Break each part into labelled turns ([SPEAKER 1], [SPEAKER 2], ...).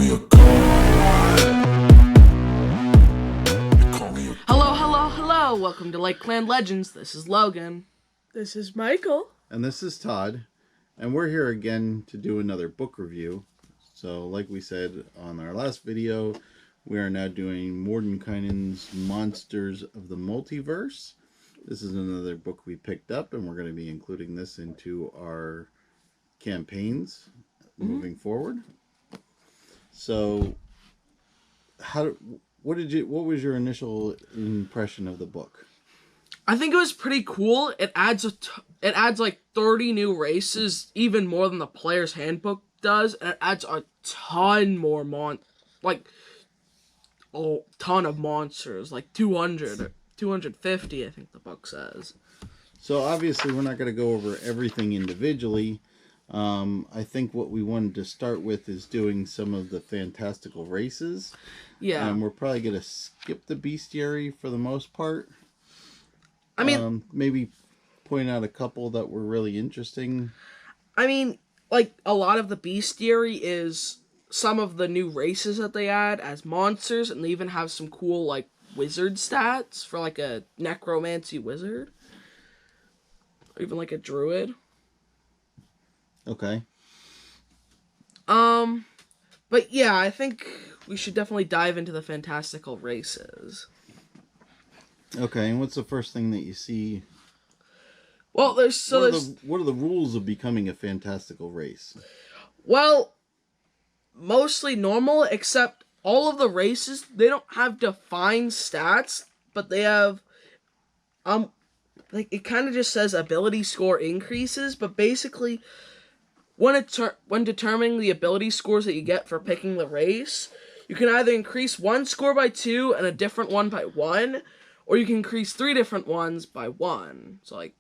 [SPEAKER 1] me a god. They call me a
[SPEAKER 2] Hello, hello, hello. Welcome to Lake Clan Legends. This is Logan.
[SPEAKER 3] This is Michael.
[SPEAKER 4] And this is Todd. And we're here again to do another book review. So like we said on our last video, we are now doing Mordenkainen's Monsters of the Multiverse. This is another book we picked up, and we're going to be including this into our campaigns moving forward. So what was your initial impression of the book?
[SPEAKER 2] I think it was pretty cool. It adds like 30 new races, even more than the player's handbook does, and it adds a ton more ton of monsters, like 200 or 250, I think the book says.
[SPEAKER 4] So obviously we're not going to go over everything individually. I think what we wanted to start with is doing some of the fantastical races.
[SPEAKER 2] Yeah.
[SPEAKER 4] And we're probably going to skip the bestiary for the most part.
[SPEAKER 2] I mean,
[SPEAKER 4] maybe point out a couple that were really interesting.
[SPEAKER 2] I mean, like, a lot of the bestiary is some of the new races that they add as monsters, and they even have some cool, like, wizard stats for, like, a necromancy wizard. Or even, like, a druid.
[SPEAKER 4] Okay.
[SPEAKER 2] But yeah, I think we should definitely dive into the fantastical races.
[SPEAKER 4] Okay, and what's the first thing that you see?
[SPEAKER 2] Well, what
[SPEAKER 4] are the rules of becoming a fantastical race?
[SPEAKER 2] Well, mostly normal, except all of the races, they don't have defined stats, but they have, like, it kind of just says ability score increases, but basically, when determining the ability scores that you get for picking the race, you can either increase one score by 2 and a different one by 1, or you can increase 3 different ones by 1. So, like,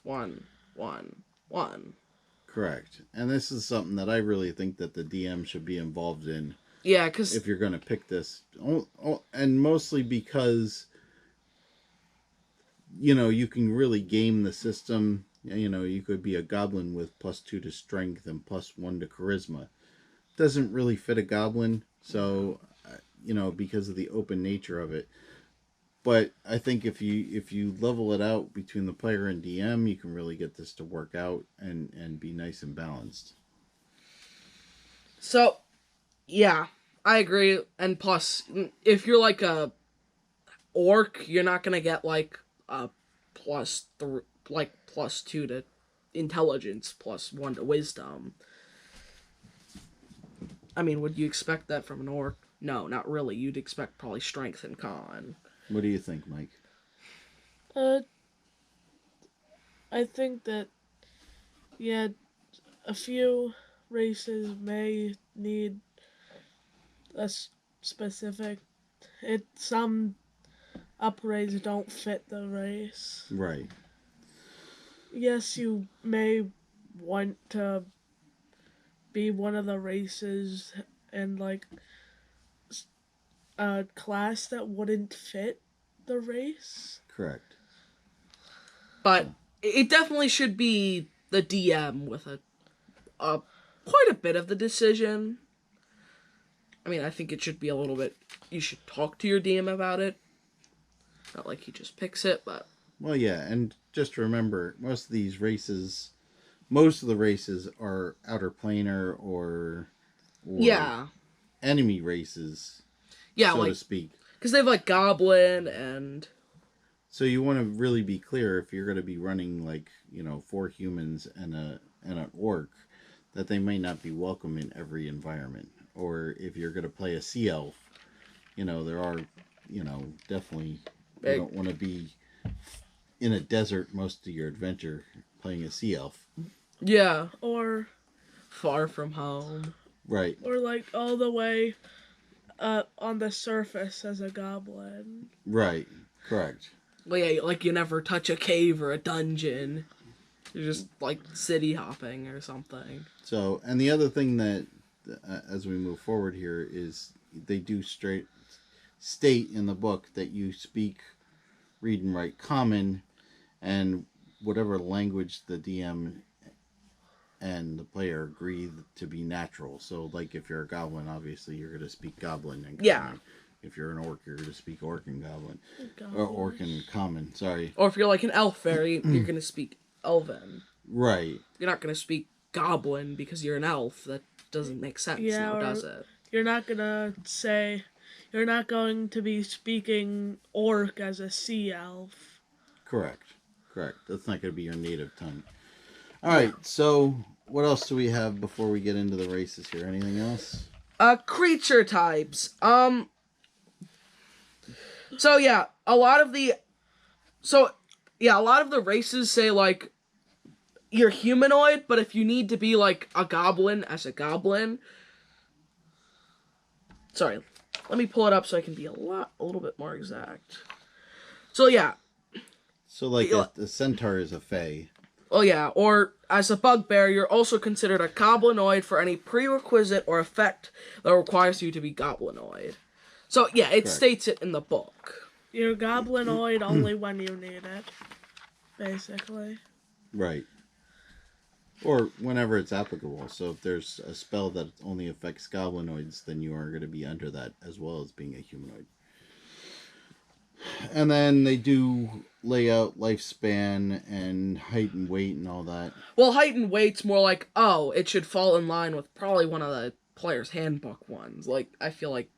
[SPEAKER 2] 1, 1, 1.
[SPEAKER 4] Correct. And this is something that I really think that the DM should be involved in.
[SPEAKER 2] Yeah, because
[SPEAKER 4] if you're going to pick this. And mostly because, you can really game the system. You could be a goblin with +2 to strength and +1 to charisma. Doesn't really fit a goblin, so, because of the open nature of it. But I think if you level it out between the player and DM, you can really get this to work out and be nice and balanced.
[SPEAKER 2] So, yeah, I agree. And plus, if you're like a orc, you're not gonna get like a +2 to intelligence, +1 to wisdom. I mean, would you expect that from an orc? No, not really. You'd expect probably strength and con.
[SPEAKER 4] What do you think, Mike?
[SPEAKER 3] I think that, yeah, a few races may need a specific. Some upgrades don't fit the race.
[SPEAKER 4] Right.
[SPEAKER 3] Yes, you may want to be one of the races and, like, a class that wouldn't fit the race.
[SPEAKER 4] Correct.
[SPEAKER 2] But it definitely should be the DM with quite a bit of the decision. I mean, I think it should be a little bit. You should talk to your DM about it. Not like he just picks it, but.
[SPEAKER 4] Well, yeah, and just remember, most of the races are outer planar or
[SPEAKER 2] yeah,
[SPEAKER 4] enemy races.
[SPEAKER 2] Yeah,
[SPEAKER 4] so to speak.
[SPEAKER 2] Because they have, like, goblin and.
[SPEAKER 4] So you want to really be clear if you're going to be running, like, 4 humans and an orc, that they may not be welcome in every environment. Or if you're going to play a sea elf, there are, definitely, you don't want to be in a desert most of your adventure playing a sea elf.
[SPEAKER 2] Yeah, or far from home.
[SPEAKER 4] Right.
[SPEAKER 3] Or, like, all the way on the surface as a goblin.
[SPEAKER 4] Right, correct.
[SPEAKER 2] Well, yeah, like, you never touch a cave or a dungeon. You're just, like, city hopping or something.
[SPEAKER 4] So, and the other thing that, as we move forward here, is they do state in the book that you speak, read, and write Common, and whatever language the DM and the player agree to be natural. So, like, if you're a goblin, obviously you're going to speak goblin and common.
[SPEAKER 2] Yeah.
[SPEAKER 4] If you're an orc, you're going to speak orc and goblin. Or orc and common, sorry.
[SPEAKER 2] Or if you're like an elf fairy, you're going to speak elven.
[SPEAKER 4] Right.
[SPEAKER 2] You're not going to speak goblin because you're an elf. That doesn't make sense now, does it?
[SPEAKER 3] You're not going to be speaking orc as a sea elf.
[SPEAKER 4] Correct. That's not going to be your native tongue. All right, so what else do we have before we get into the races here? Anything else?
[SPEAKER 2] Creature types. So yeah, a lot of the races say like you're humanoid, but if you need to be like a goblin as a goblin. Sorry, let me pull it up so I can be a little bit more exact. So yeah.
[SPEAKER 4] So like the centaur is a fae.
[SPEAKER 2] Oh yeah, or as a bugbear, you're also considered a goblinoid for any prerequisite or effect that requires you to be goblinoid. So yeah, it states it in the book.
[SPEAKER 3] You're goblinoid only when you need it, basically.
[SPEAKER 4] Right. Or whenever it's applicable. So if there's a spell that only affects goblinoids, then you are going to be under that as well as being a humanoid. And then they do lay out lifespan and height and weight and all that.
[SPEAKER 2] Well, height and weight's more like, oh, it should fall in line with probably one of the player's handbook ones. Like, I feel like,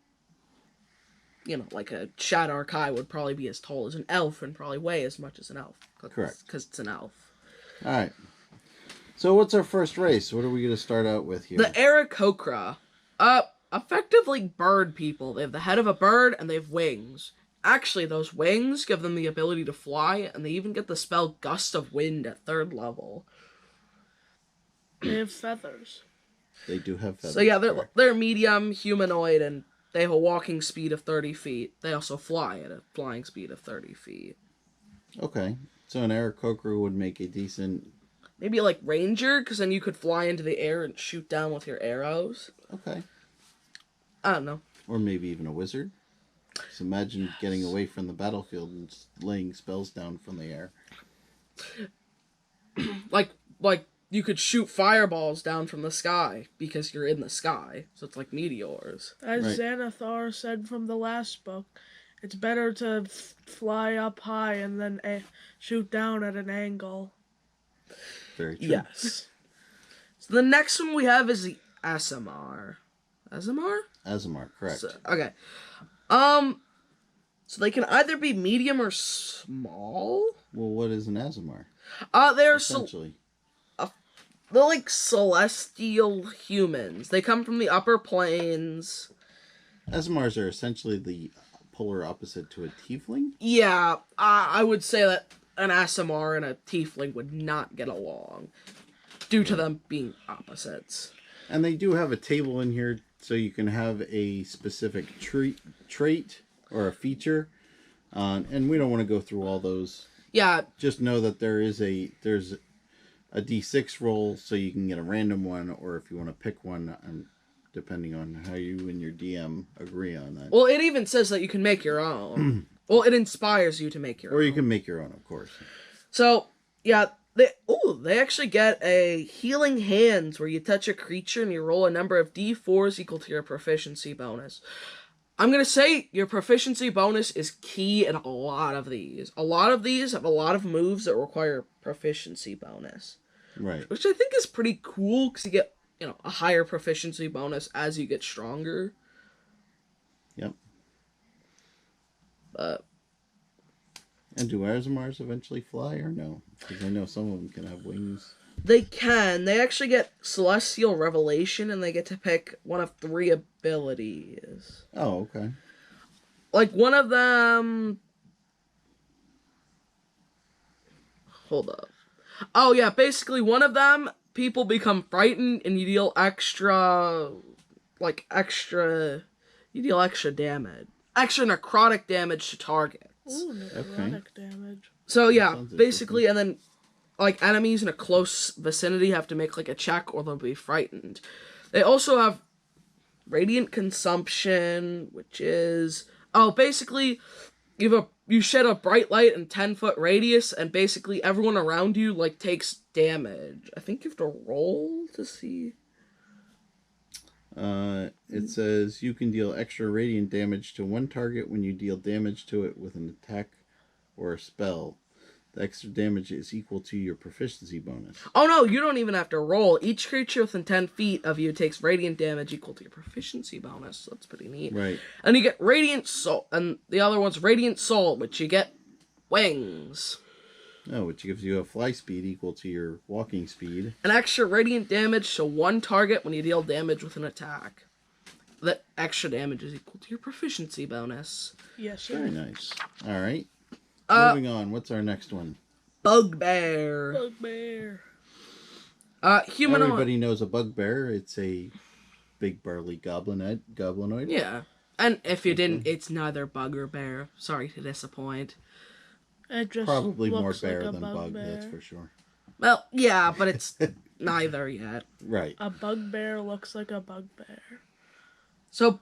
[SPEAKER 2] like a Shadar Kai would probably be as tall as an elf and probably weigh as much as an elf.
[SPEAKER 4] Correct.
[SPEAKER 2] Because it's an elf.
[SPEAKER 4] All right. So what's our first race? What are we going to start out with here?
[SPEAKER 2] The Aarakocra. Effectively bird people. They have the head of a bird and they have wings. Actually, those wings give them the ability to fly, and they even get the spell Gust of Wind at 3rd level.
[SPEAKER 3] They have feathers.
[SPEAKER 4] They do have feathers.
[SPEAKER 2] So yeah, they're medium, humanoid, and they have a walking speed of 30 feet. They also fly at a flying speed of 30 feet.
[SPEAKER 4] Okay. So an Aarakocra would make a decent...
[SPEAKER 2] Maybe like ranger, because then you could fly into the air and shoot down with your arrows.
[SPEAKER 4] Okay.
[SPEAKER 2] I don't know.
[SPEAKER 4] Or maybe even a wizard. So imagine getting away from the battlefield and just laying spells down from the air.
[SPEAKER 2] like you could shoot fireballs down from the sky because you're in the sky. So it's like meteors.
[SPEAKER 3] As Xanathar said from the last book, it's better to fly up high and then shoot down at an angle.
[SPEAKER 4] Very true.
[SPEAKER 2] Yes. So the next one we have is the Aasimar.
[SPEAKER 4] Aasimar, correct.
[SPEAKER 2] Okay. So they can either be medium or small.
[SPEAKER 4] Well, what is an Aasimar?
[SPEAKER 2] They're
[SPEAKER 4] essentially.
[SPEAKER 2] They're like celestial humans. They come from the upper planes.
[SPEAKER 4] Aasimars are essentially the polar opposite to a tiefling?
[SPEAKER 2] Yeah, I would say that an Aasimar and a tiefling would not get along due to them being opposites.
[SPEAKER 4] And they do have a table in here so you can have a specific trait or a feature. And we don't want to go through all those.
[SPEAKER 2] Yeah.
[SPEAKER 4] Just know that there's a D6 roll so you can get a random one, or if you want to pick one, depending on how you and your DM agree on that.
[SPEAKER 2] Well, it even says that you can make your own. Well, it inspires you to make your own.
[SPEAKER 4] Or you can make your own, of course.
[SPEAKER 2] So, yeah, they actually get a Healing Hands where you touch a creature and you roll a number of D4s equal to your proficiency bonus. I'm going to say your proficiency bonus is key in a lot of these. A lot of these have a lot of moves that require proficiency bonus.
[SPEAKER 4] Right.
[SPEAKER 2] Which I think is pretty cool because you get, a higher proficiency bonus as you get stronger.
[SPEAKER 4] Yep.
[SPEAKER 2] But...
[SPEAKER 4] And do Aasimars eventually fly or no? Because I know some of them can have wings.
[SPEAKER 2] They can. They actually get Celestial Revelation, and they get to pick one of 3 abilities.
[SPEAKER 4] Oh, okay.
[SPEAKER 2] Like, one of them... Hold up. Oh, yeah, basically, one of them, people become frightened, and you deal extra damage. Extra necrotic damage to targets.
[SPEAKER 3] Ooh, necrotic damage.
[SPEAKER 2] So, yeah, basically, and then... like, enemies in a close vicinity have to make, like, a check or they'll be frightened. They also have Radiant Consumption, which is... oh, basically, you have a you shed a bright light in 10-foot radius, and basically everyone around you like takes damage. I think you have to roll to see.
[SPEAKER 4] It says you can deal extra radiant damage to one target when you deal damage to it with an attack or a spell. The extra damage is equal to your proficiency bonus.
[SPEAKER 2] Oh no, you don't even have to roll. Each creature within 10 feet of you takes radiant damage equal to your proficiency bonus. That's pretty neat.
[SPEAKER 4] Right.
[SPEAKER 2] And you get Radiant Soul, and the other one's Radiant Soul, which you get wings.
[SPEAKER 4] Oh, which gives you a fly speed equal to your walking speed.
[SPEAKER 2] An extra radiant damage to one target when you deal damage with an attack. That extra damage is equal to your proficiency bonus.
[SPEAKER 3] Yes, sir.
[SPEAKER 4] Very nice. All right. Moving on. What's our next one?
[SPEAKER 2] Bugbear.
[SPEAKER 3] Bugbear.
[SPEAKER 2] Humanoid.
[SPEAKER 4] Everybody knows a bugbear. It's a big burly goblinoid.
[SPEAKER 2] Yeah. And if you didn't, it's neither bug or bear. Sorry to disappoint.
[SPEAKER 3] It just
[SPEAKER 4] Probably more
[SPEAKER 3] looks
[SPEAKER 4] bear
[SPEAKER 3] like a
[SPEAKER 4] than bug,
[SPEAKER 3] bugbear.
[SPEAKER 4] that's for sure.
[SPEAKER 2] Well, yeah, but it's neither yet.
[SPEAKER 4] Right.
[SPEAKER 3] A bugbear looks like a bugbear.
[SPEAKER 2] So,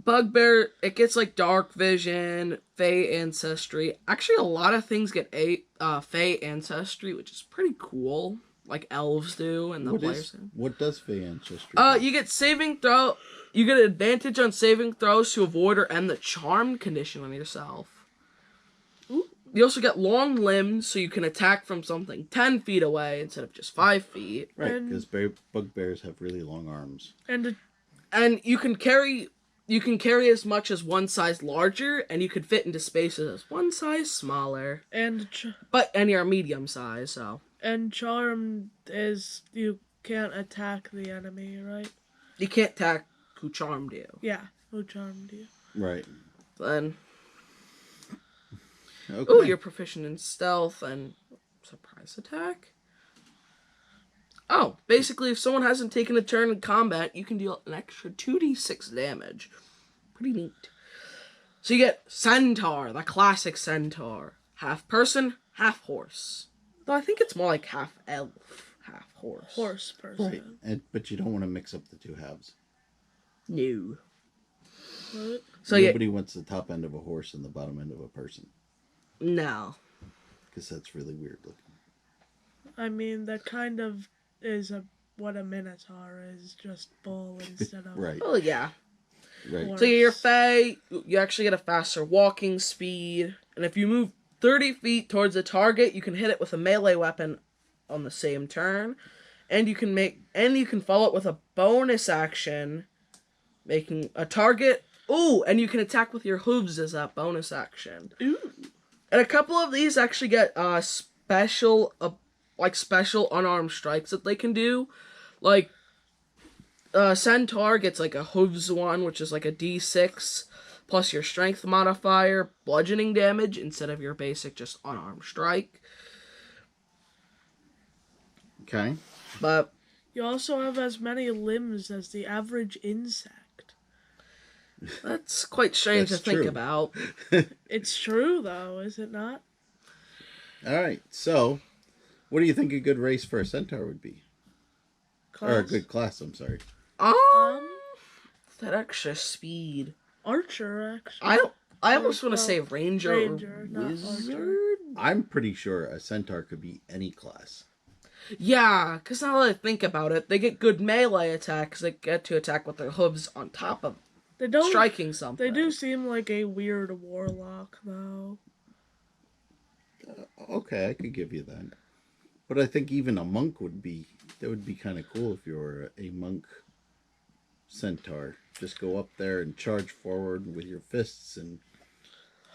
[SPEAKER 2] Bugbear, it gets like dark vision, Fey ancestry. Actually, a lot of things get Fey ancestry, which is pretty cool. Like elves do, and the players do.
[SPEAKER 4] What does Fey ancestry do?
[SPEAKER 2] You get saving throw. You get an advantage on saving throws to avoid or end the charmed condition on yourself. You also get long limbs, so you can attack from something 10 feet away instead of just 5 feet.
[SPEAKER 4] Right, because bugbears have really long arms.
[SPEAKER 3] And
[SPEAKER 2] you can carry as much as one size larger, and you can fit into spaces as one size smaller. And you're a medium size, so.
[SPEAKER 3] And charmed is you can't attack the enemy, right?
[SPEAKER 2] You can't attack who charmed you.
[SPEAKER 3] Yeah, who charmed you.
[SPEAKER 4] Right.
[SPEAKER 2] Then.
[SPEAKER 4] Okay.
[SPEAKER 2] Oh, you're proficient in stealth and surprise attack. Oh, basically, if someone hasn't taken a turn in combat, you can deal an extra 2d6 damage. Pretty neat. So you get Centaur, the classic Centaur. Half person, half horse. Though I think it's more like half elf, half horse.
[SPEAKER 3] Horse person.
[SPEAKER 4] Right. But you don't want to mix up the two halves.
[SPEAKER 2] No.
[SPEAKER 3] What?
[SPEAKER 2] So
[SPEAKER 4] Nobody wants the top end of a horse and the bottom end of a person.
[SPEAKER 2] No.
[SPEAKER 4] Because that's really weird looking.
[SPEAKER 3] I mean, that kind of is what a minotaur is, just bull instead of
[SPEAKER 4] Right.
[SPEAKER 2] Oh, yeah.
[SPEAKER 4] Right.
[SPEAKER 3] horse.
[SPEAKER 2] So you're Fey, you actually get a faster walking speed, and if you move 30 feet towards a target, you can hit it with a melee weapon on the same turn, and you can follow it with a bonus action, making a target. Ooh, and you can attack with your hooves as that bonus action.
[SPEAKER 3] Ooh.
[SPEAKER 2] And a couple of these actually get special unarmed strikes that they can do. Like, Centaur gets like a hooves one, which is like a d6, plus your strength modifier, bludgeoning damage, instead of your basic just unarmed strike.
[SPEAKER 4] Okay.
[SPEAKER 2] But
[SPEAKER 3] You also have as many limbs as the average insect.
[SPEAKER 2] that's quite strange
[SPEAKER 4] That's
[SPEAKER 2] to think
[SPEAKER 4] true.
[SPEAKER 2] about.
[SPEAKER 3] It's true, though, is it not?
[SPEAKER 4] All right. So, what do you think a good race for a centaur would be?
[SPEAKER 3] Class?
[SPEAKER 4] Or a good class, I'm sorry.
[SPEAKER 2] That extra speed.
[SPEAKER 3] Archer, actually.
[SPEAKER 2] I almost want to
[SPEAKER 3] Well,
[SPEAKER 2] say ranger
[SPEAKER 3] ranger,
[SPEAKER 2] or
[SPEAKER 3] not
[SPEAKER 2] wizard.
[SPEAKER 3] archer.
[SPEAKER 4] I'm pretty sure a centaur could be any class.
[SPEAKER 2] Yeah, because now that I think about it, they get good melee attack because they get to attack with their hooves on top of
[SPEAKER 3] They don't.
[SPEAKER 2] striking something.
[SPEAKER 3] They do seem like a weird warlock, though.
[SPEAKER 4] Okay, I could give you that. But I think even a monk would be kind of cool if you were a monk centaur. Just go up there and charge forward with your fists, and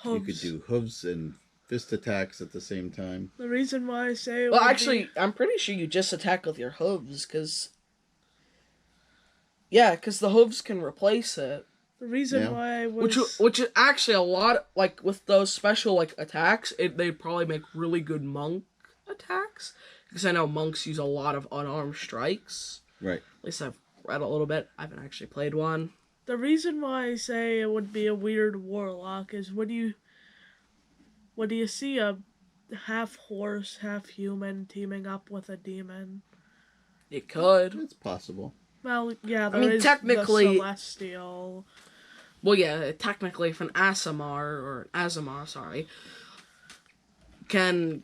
[SPEAKER 4] you could
[SPEAKER 3] Hooves.
[SPEAKER 4] do hooves and fist attacks at the same time.
[SPEAKER 3] The reason why I say it
[SPEAKER 2] Well,
[SPEAKER 3] would
[SPEAKER 2] actually, I'm pretty sure you just attack with your hooves because. Yeah, because the hooves can replace it.
[SPEAKER 3] the reason
[SPEAKER 4] Yeah.
[SPEAKER 3] why I was
[SPEAKER 2] Which is actually a lot, like, with those special, like, attacks, they probably make really good monk attacks. Because I know monks use a lot of unarmed strikes.
[SPEAKER 4] Right.
[SPEAKER 2] At least I've read a little bit. I haven't actually played one.
[SPEAKER 3] the reason why I say it would be a weird warlock is when you see a half horse, half human teaming up with a demon.
[SPEAKER 2] It could.
[SPEAKER 4] It's possible.
[SPEAKER 3] Well, yeah,
[SPEAKER 2] I mean,
[SPEAKER 3] there is
[SPEAKER 2] technically-
[SPEAKER 3] the celestial,
[SPEAKER 2] well, yeah, technically, if an Azamar, sorry, can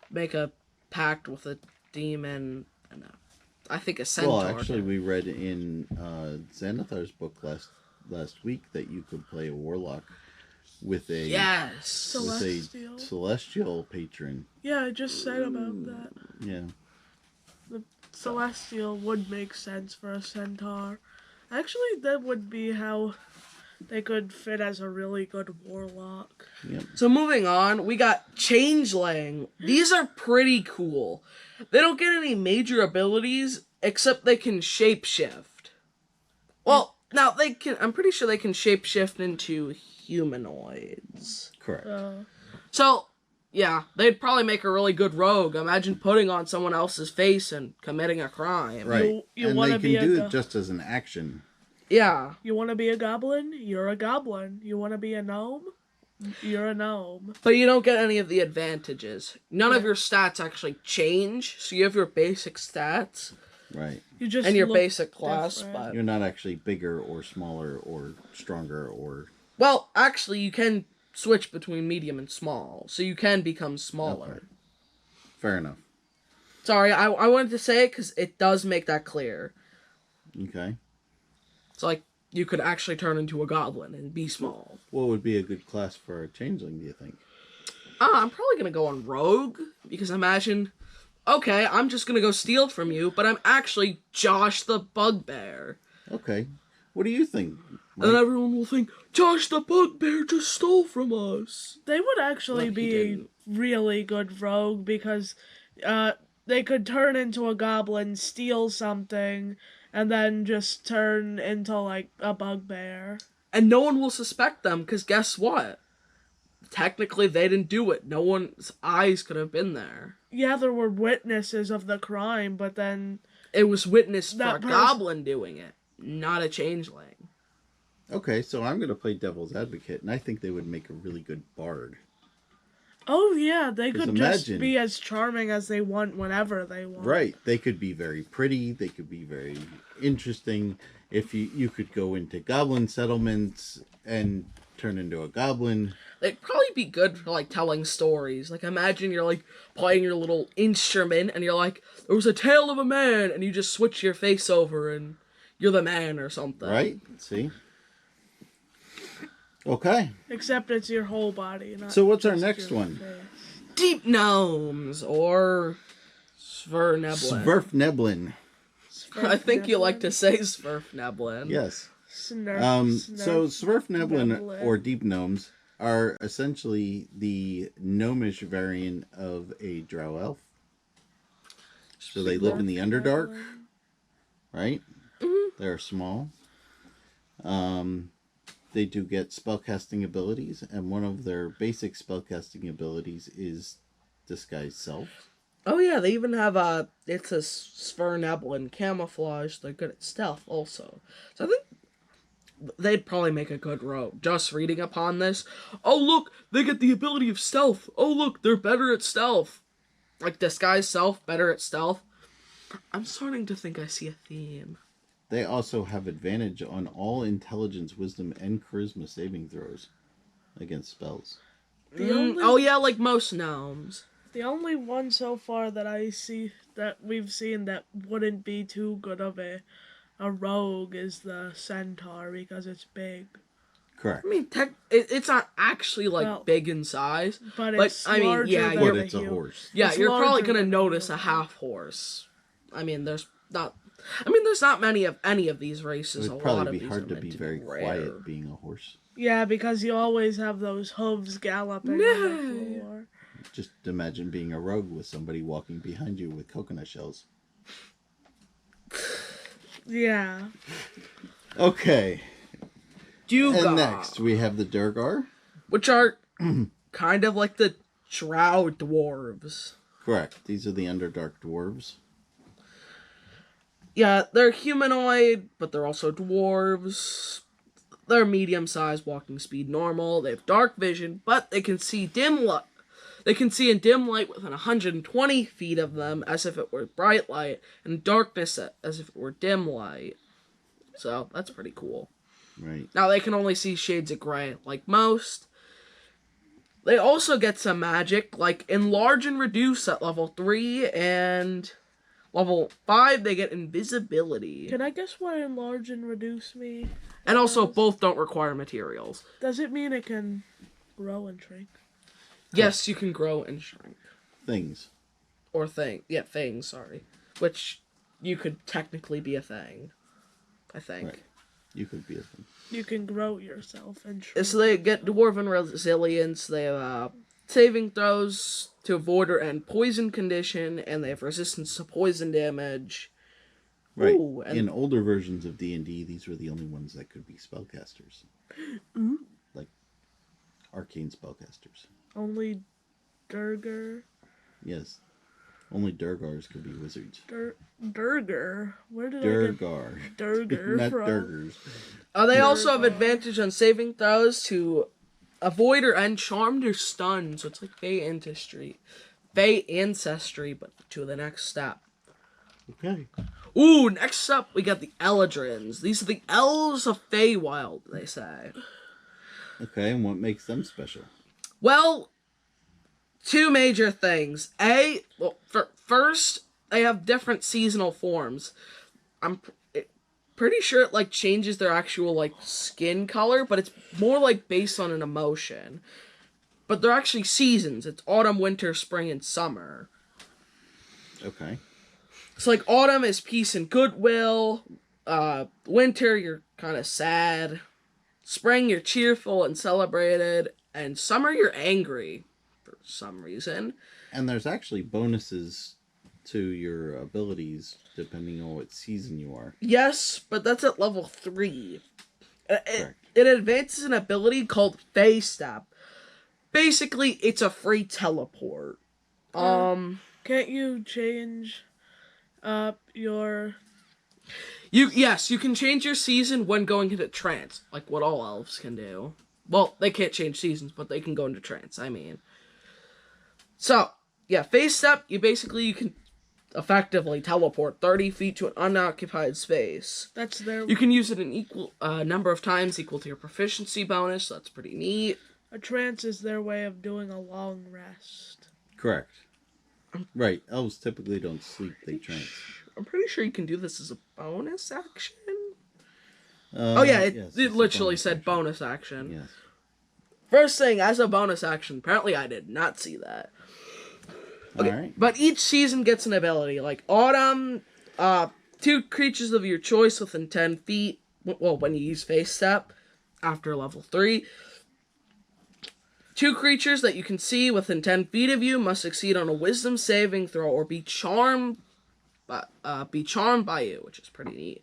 [SPEAKER 2] make a pact with a demon, and I think a centaur.
[SPEAKER 4] Well, actually,
[SPEAKER 2] can.
[SPEAKER 4] we read in Xanathar's book last week that you could play a warlock with a
[SPEAKER 2] Yes.
[SPEAKER 4] with
[SPEAKER 3] Celestial.
[SPEAKER 4] a celestial patron.
[SPEAKER 3] Yeah, I just said about that.
[SPEAKER 4] Yeah.
[SPEAKER 3] The Celestial would make sense for a centaur. Actually, that would be how they could fit as a really good warlock.
[SPEAKER 4] Yep.
[SPEAKER 2] So moving on, we got Changeling. These are pretty cool. They don't get any major abilities except they can shapeshift. Well, now they can. I'm pretty sure they can shapeshift into humanoids.
[SPEAKER 4] Correct.
[SPEAKER 2] So, yeah, they'd probably make a really good rogue. Imagine putting on someone else's face and committing a crime.
[SPEAKER 4] Right.
[SPEAKER 3] You
[SPEAKER 4] and
[SPEAKER 3] wanna
[SPEAKER 4] they
[SPEAKER 3] be
[SPEAKER 4] can
[SPEAKER 3] a
[SPEAKER 4] do
[SPEAKER 3] go-
[SPEAKER 4] it just as an action.
[SPEAKER 2] Yeah.
[SPEAKER 3] You want to be a goblin? You're a goblin. You want to be a gnome? You're a gnome.
[SPEAKER 2] But you don't get any of the advantages. None of
[SPEAKER 3] Yeah.
[SPEAKER 2] your stats actually change. So you have your basic stats
[SPEAKER 4] Right.
[SPEAKER 3] You just
[SPEAKER 2] and your
[SPEAKER 3] look
[SPEAKER 2] basic class.
[SPEAKER 3] different.
[SPEAKER 2] But
[SPEAKER 4] You're not actually bigger or smaller or stronger or...
[SPEAKER 2] well, actually, you can switch between medium and small. So you can become smaller.
[SPEAKER 4] Okay. Fair enough.
[SPEAKER 2] Sorry, I wanted to say it because it does make that clear.
[SPEAKER 4] Okay.
[SPEAKER 2] It's like you could actually turn into a goblin and be small.
[SPEAKER 4] What would be a good class for a changeling, do you think?
[SPEAKER 2] I'm probably going to go on rogue because imagine, okay, I'm just going to go steal from you, but I'm actually Josh the Bugbear.
[SPEAKER 4] Okay. What do you think?
[SPEAKER 2] And then everyone will think, Josh the Bugbear just stole from us.
[SPEAKER 3] They would actually
[SPEAKER 2] But he
[SPEAKER 3] be a
[SPEAKER 2] didn't.
[SPEAKER 3] really good rogue because they could turn into a goblin, steal something, and then just turn into like a bugbear.
[SPEAKER 2] And no one will suspect them because guess what? Technically, they didn't do it. No one's eyes could have been there.
[SPEAKER 3] Yeah, there were witnesses of the crime, but then
[SPEAKER 2] It was witnessed for
[SPEAKER 3] That
[SPEAKER 2] a
[SPEAKER 3] person-
[SPEAKER 2] goblin doing it, not a changeling.
[SPEAKER 4] Okay, so I'm going to play devil's advocate, and I think they would make a really good bard.
[SPEAKER 3] oh yeah, they
[SPEAKER 4] 'Cause
[SPEAKER 3] could just
[SPEAKER 4] imagine-
[SPEAKER 3] be as charming as they want whenever they want.
[SPEAKER 4] Right. They could be very pretty. They could be very interesting. If you could go into goblin settlements and turn into a goblin.
[SPEAKER 2] They'd probably be good for like telling stories. Like imagine you're like playing your little instrument and you're like, there was a tale of a man, and you just switch your face over and you're the man or something.
[SPEAKER 4] Right? See? Okay.
[SPEAKER 3] Except it's your whole body. Not
[SPEAKER 4] So what's our
[SPEAKER 3] just
[SPEAKER 4] next
[SPEAKER 3] your
[SPEAKER 4] one?
[SPEAKER 3] face.
[SPEAKER 2] Deep gnomes or Sverneblin.
[SPEAKER 4] Sverfneblin.
[SPEAKER 2] I think you like to say Sverfneblin.
[SPEAKER 4] Yes.
[SPEAKER 3] Snurf,
[SPEAKER 4] So Sverfneblin
[SPEAKER 3] Neblin.
[SPEAKER 4] or deep gnomes are essentially the gnomish variant of a drow elf. So they live in the Underdark, right? They're small. They do get spellcasting abilities, and one of their basic spellcasting abilities is disguise self.
[SPEAKER 2] Oh yeah, they even have it's a Sverneblin camouflage. They're good at stealth also. So I think they'd probably make a good rogue. Just reading upon this, oh look, they get the ability of stealth. Oh look, they're better at stealth. Like disguise self, better at stealth. I'm starting to think I see a theme.
[SPEAKER 4] They also have advantage on all intelligence, wisdom, and charisma saving throws against spells.
[SPEAKER 2] Oh yeah, like most gnomes.
[SPEAKER 3] The only one so far that we've seen that wouldn't be too good of a rogue is the centaur because it's big.
[SPEAKER 4] Correct.
[SPEAKER 2] I mean, it's not actually like
[SPEAKER 3] Well,
[SPEAKER 2] big in size.
[SPEAKER 3] But
[SPEAKER 2] Like,
[SPEAKER 3] it's
[SPEAKER 2] I mean,
[SPEAKER 3] larger
[SPEAKER 2] yeah,
[SPEAKER 3] than
[SPEAKER 4] But
[SPEAKER 3] a
[SPEAKER 4] it's a
[SPEAKER 3] human.
[SPEAKER 4] horse.
[SPEAKER 2] Yeah,
[SPEAKER 3] It's
[SPEAKER 2] you're probably
[SPEAKER 3] larger
[SPEAKER 2] gonna
[SPEAKER 3] than
[SPEAKER 2] notice a
[SPEAKER 3] human.
[SPEAKER 2] half horse. I mean, there's not many of any of these
[SPEAKER 4] It
[SPEAKER 2] races.
[SPEAKER 4] would
[SPEAKER 2] a lot
[SPEAKER 4] probably
[SPEAKER 2] of
[SPEAKER 4] be
[SPEAKER 2] these
[SPEAKER 4] hard
[SPEAKER 2] are
[SPEAKER 4] to
[SPEAKER 2] meant
[SPEAKER 4] be
[SPEAKER 2] to
[SPEAKER 4] very
[SPEAKER 2] rare.
[SPEAKER 4] quiet being a horse.
[SPEAKER 3] Yeah, because you always have those hooves galloping on the floor.
[SPEAKER 4] Just imagine being a rogue with somebody walking behind you with coconut shells.
[SPEAKER 3] Yeah.
[SPEAKER 4] Okay.
[SPEAKER 2] Dugas,
[SPEAKER 4] And next we have the Durgar.
[SPEAKER 2] which are kind of like the drow dwarves.
[SPEAKER 4] Correct. These are the Underdark dwarves.
[SPEAKER 2] Yeah, they're humanoid, but they're also dwarves. They're medium-sized, walking speed normal. They have dark vision, but they can see dim light. They can see in dim light within 120 feet of them, as if it were bright light, and darkness as if it were dim light. So that's pretty cool.
[SPEAKER 4] Right.
[SPEAKER 2] Now they can only see shades of gray, like most. They also get some magic, like enlarge and reduce at level 3, and level 5 they get invisibility.
[SPEAKER 3] Can I guess what enlarge and reduce me?
[SPEAKER 2] And also both don't require materials.
[SPEAKER 3] Does it mean it can grow and shrink?
[SPEAKER 2] Yes, you can grow and shrink.
[SPEAKER 4] Things.
[SPEAKER 2] Or things, sorry. Which you could technically be a thing, I think.
[SPEAKER 4] Right. You could be a thing.
[SPEAKER 3] You can grow yourself and shrink.
[SPEAKER 2] So they get Dwarven Resilience, they have saving throws to avoid or end poison condition, and they have resistance to poison damage.
[SPEAKER 4] Right.
[SPEAKER 2] Ooh, and
[SPEAKER 4] in older versions of D&D, these were the only ones that could be spellcasters.
[SPEAKER 3] Mm-hmm.
[SPEAKER 4] Like arcane spellcasters.
[SPEAKER 3] Only Durger.
[SPEAKER 4] Yes. Only Durgars could be wizards.
[SPEAKER 3] Durger? Where did I
[SPEAKER 4] Durgar.
[SPEAKER 3] get Durger
[SPEAKER 4] Not
[SPEAKER 3] from?
[SPEAKER 4] Durgars.
[SPEAKER 2] they also have advantage on saving throws to avoid or end charmed or stunned. So it's like Fey ancestry, but to the next step.
[SPEAKER 4] Okay.
[SPEAKER 2] Ooh, next up we got the Eladrins. These are the elves of Feywild, they say.
[SPEAKER 4] Okay, and what makes them special?
[SPEAKER 2] Well, two major things. First, they have different seasonal forms. I'm pretty sure it like changes their actual like skin color, but it's more like based on an emotion. But they're actually seasons. It's autumn, winter, spring, and summer.
[SPEAKER 4] Okay.
[SPEAKER 2] So like autumn is peace and goodwill. Winter you're kind of sad. Spring you're cheerful and celebrated, and summer you're angry for some reason.
[SPEAKER 4] And there's actually bonuses to your abilities depending on what season you are.
[SPEAKER 2] Yes, but that's at level 3.
[SPEAKER 4] Correct.
[SPEAKER 2] It advances an ability called Fey Step. Basically, it's a free teleport.
[SPEAKER 3] Can't you change your...
[SPEAKER 2] Yes, you can change your season when going into trance, like what all elves can do. Well, they can't change seasons, but they can go into trance, I mean. So, yeah, Fey Step, you can effectively teleport 30 feet to an unoccupied space.
[SPEAKER 3] That's their...
[SPEAKER 2] You can use it an equal number of times equal to your proficiency bonus, so that's pretty neat.
[SPEAKER 3] A trance is their way of doing a long rest.
[SPEAKER 4] Correct. Right. Elves typically don't sleep, they trance.
[SPEAKER 2] I'm pretty sure you can do this as a bonus action. It literally said bonus action.
[SPEAKER 4] Yes.
[SPEAKER 2] First thing, as a bonus action, apparently I did not see that. Okay,
[SPEAKER 4] Alright.
[SPEAKER 2] but each season gets an ability. Like Autumn, 2 creatures of your choice within 10 feet, well, when you use Face Step, after level 3. 2 creatures that you can see within 10 feet of you must succeed on a Wisdom saving throw or be charmed by you, which is pretty neat.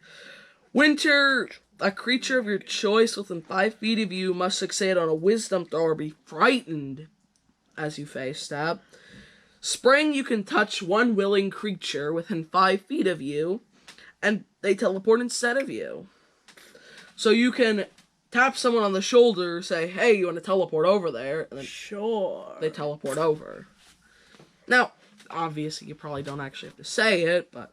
[SPEAKER 2] Winter, a creature of your choice within 5 feet of you must succeed on a Wisdom throw or be frightened as you Face Step. Spring, you can touch one willing creature within 5 feet of you, and they teleport instead of you. So you can tap someone on the shoulder, say, hey, you want to teleport over there? And then
[SPEAKER 3] Sure.
[SPEAKER 2] they teleport over. Now, obviously, you probably don't actually have to say it, but...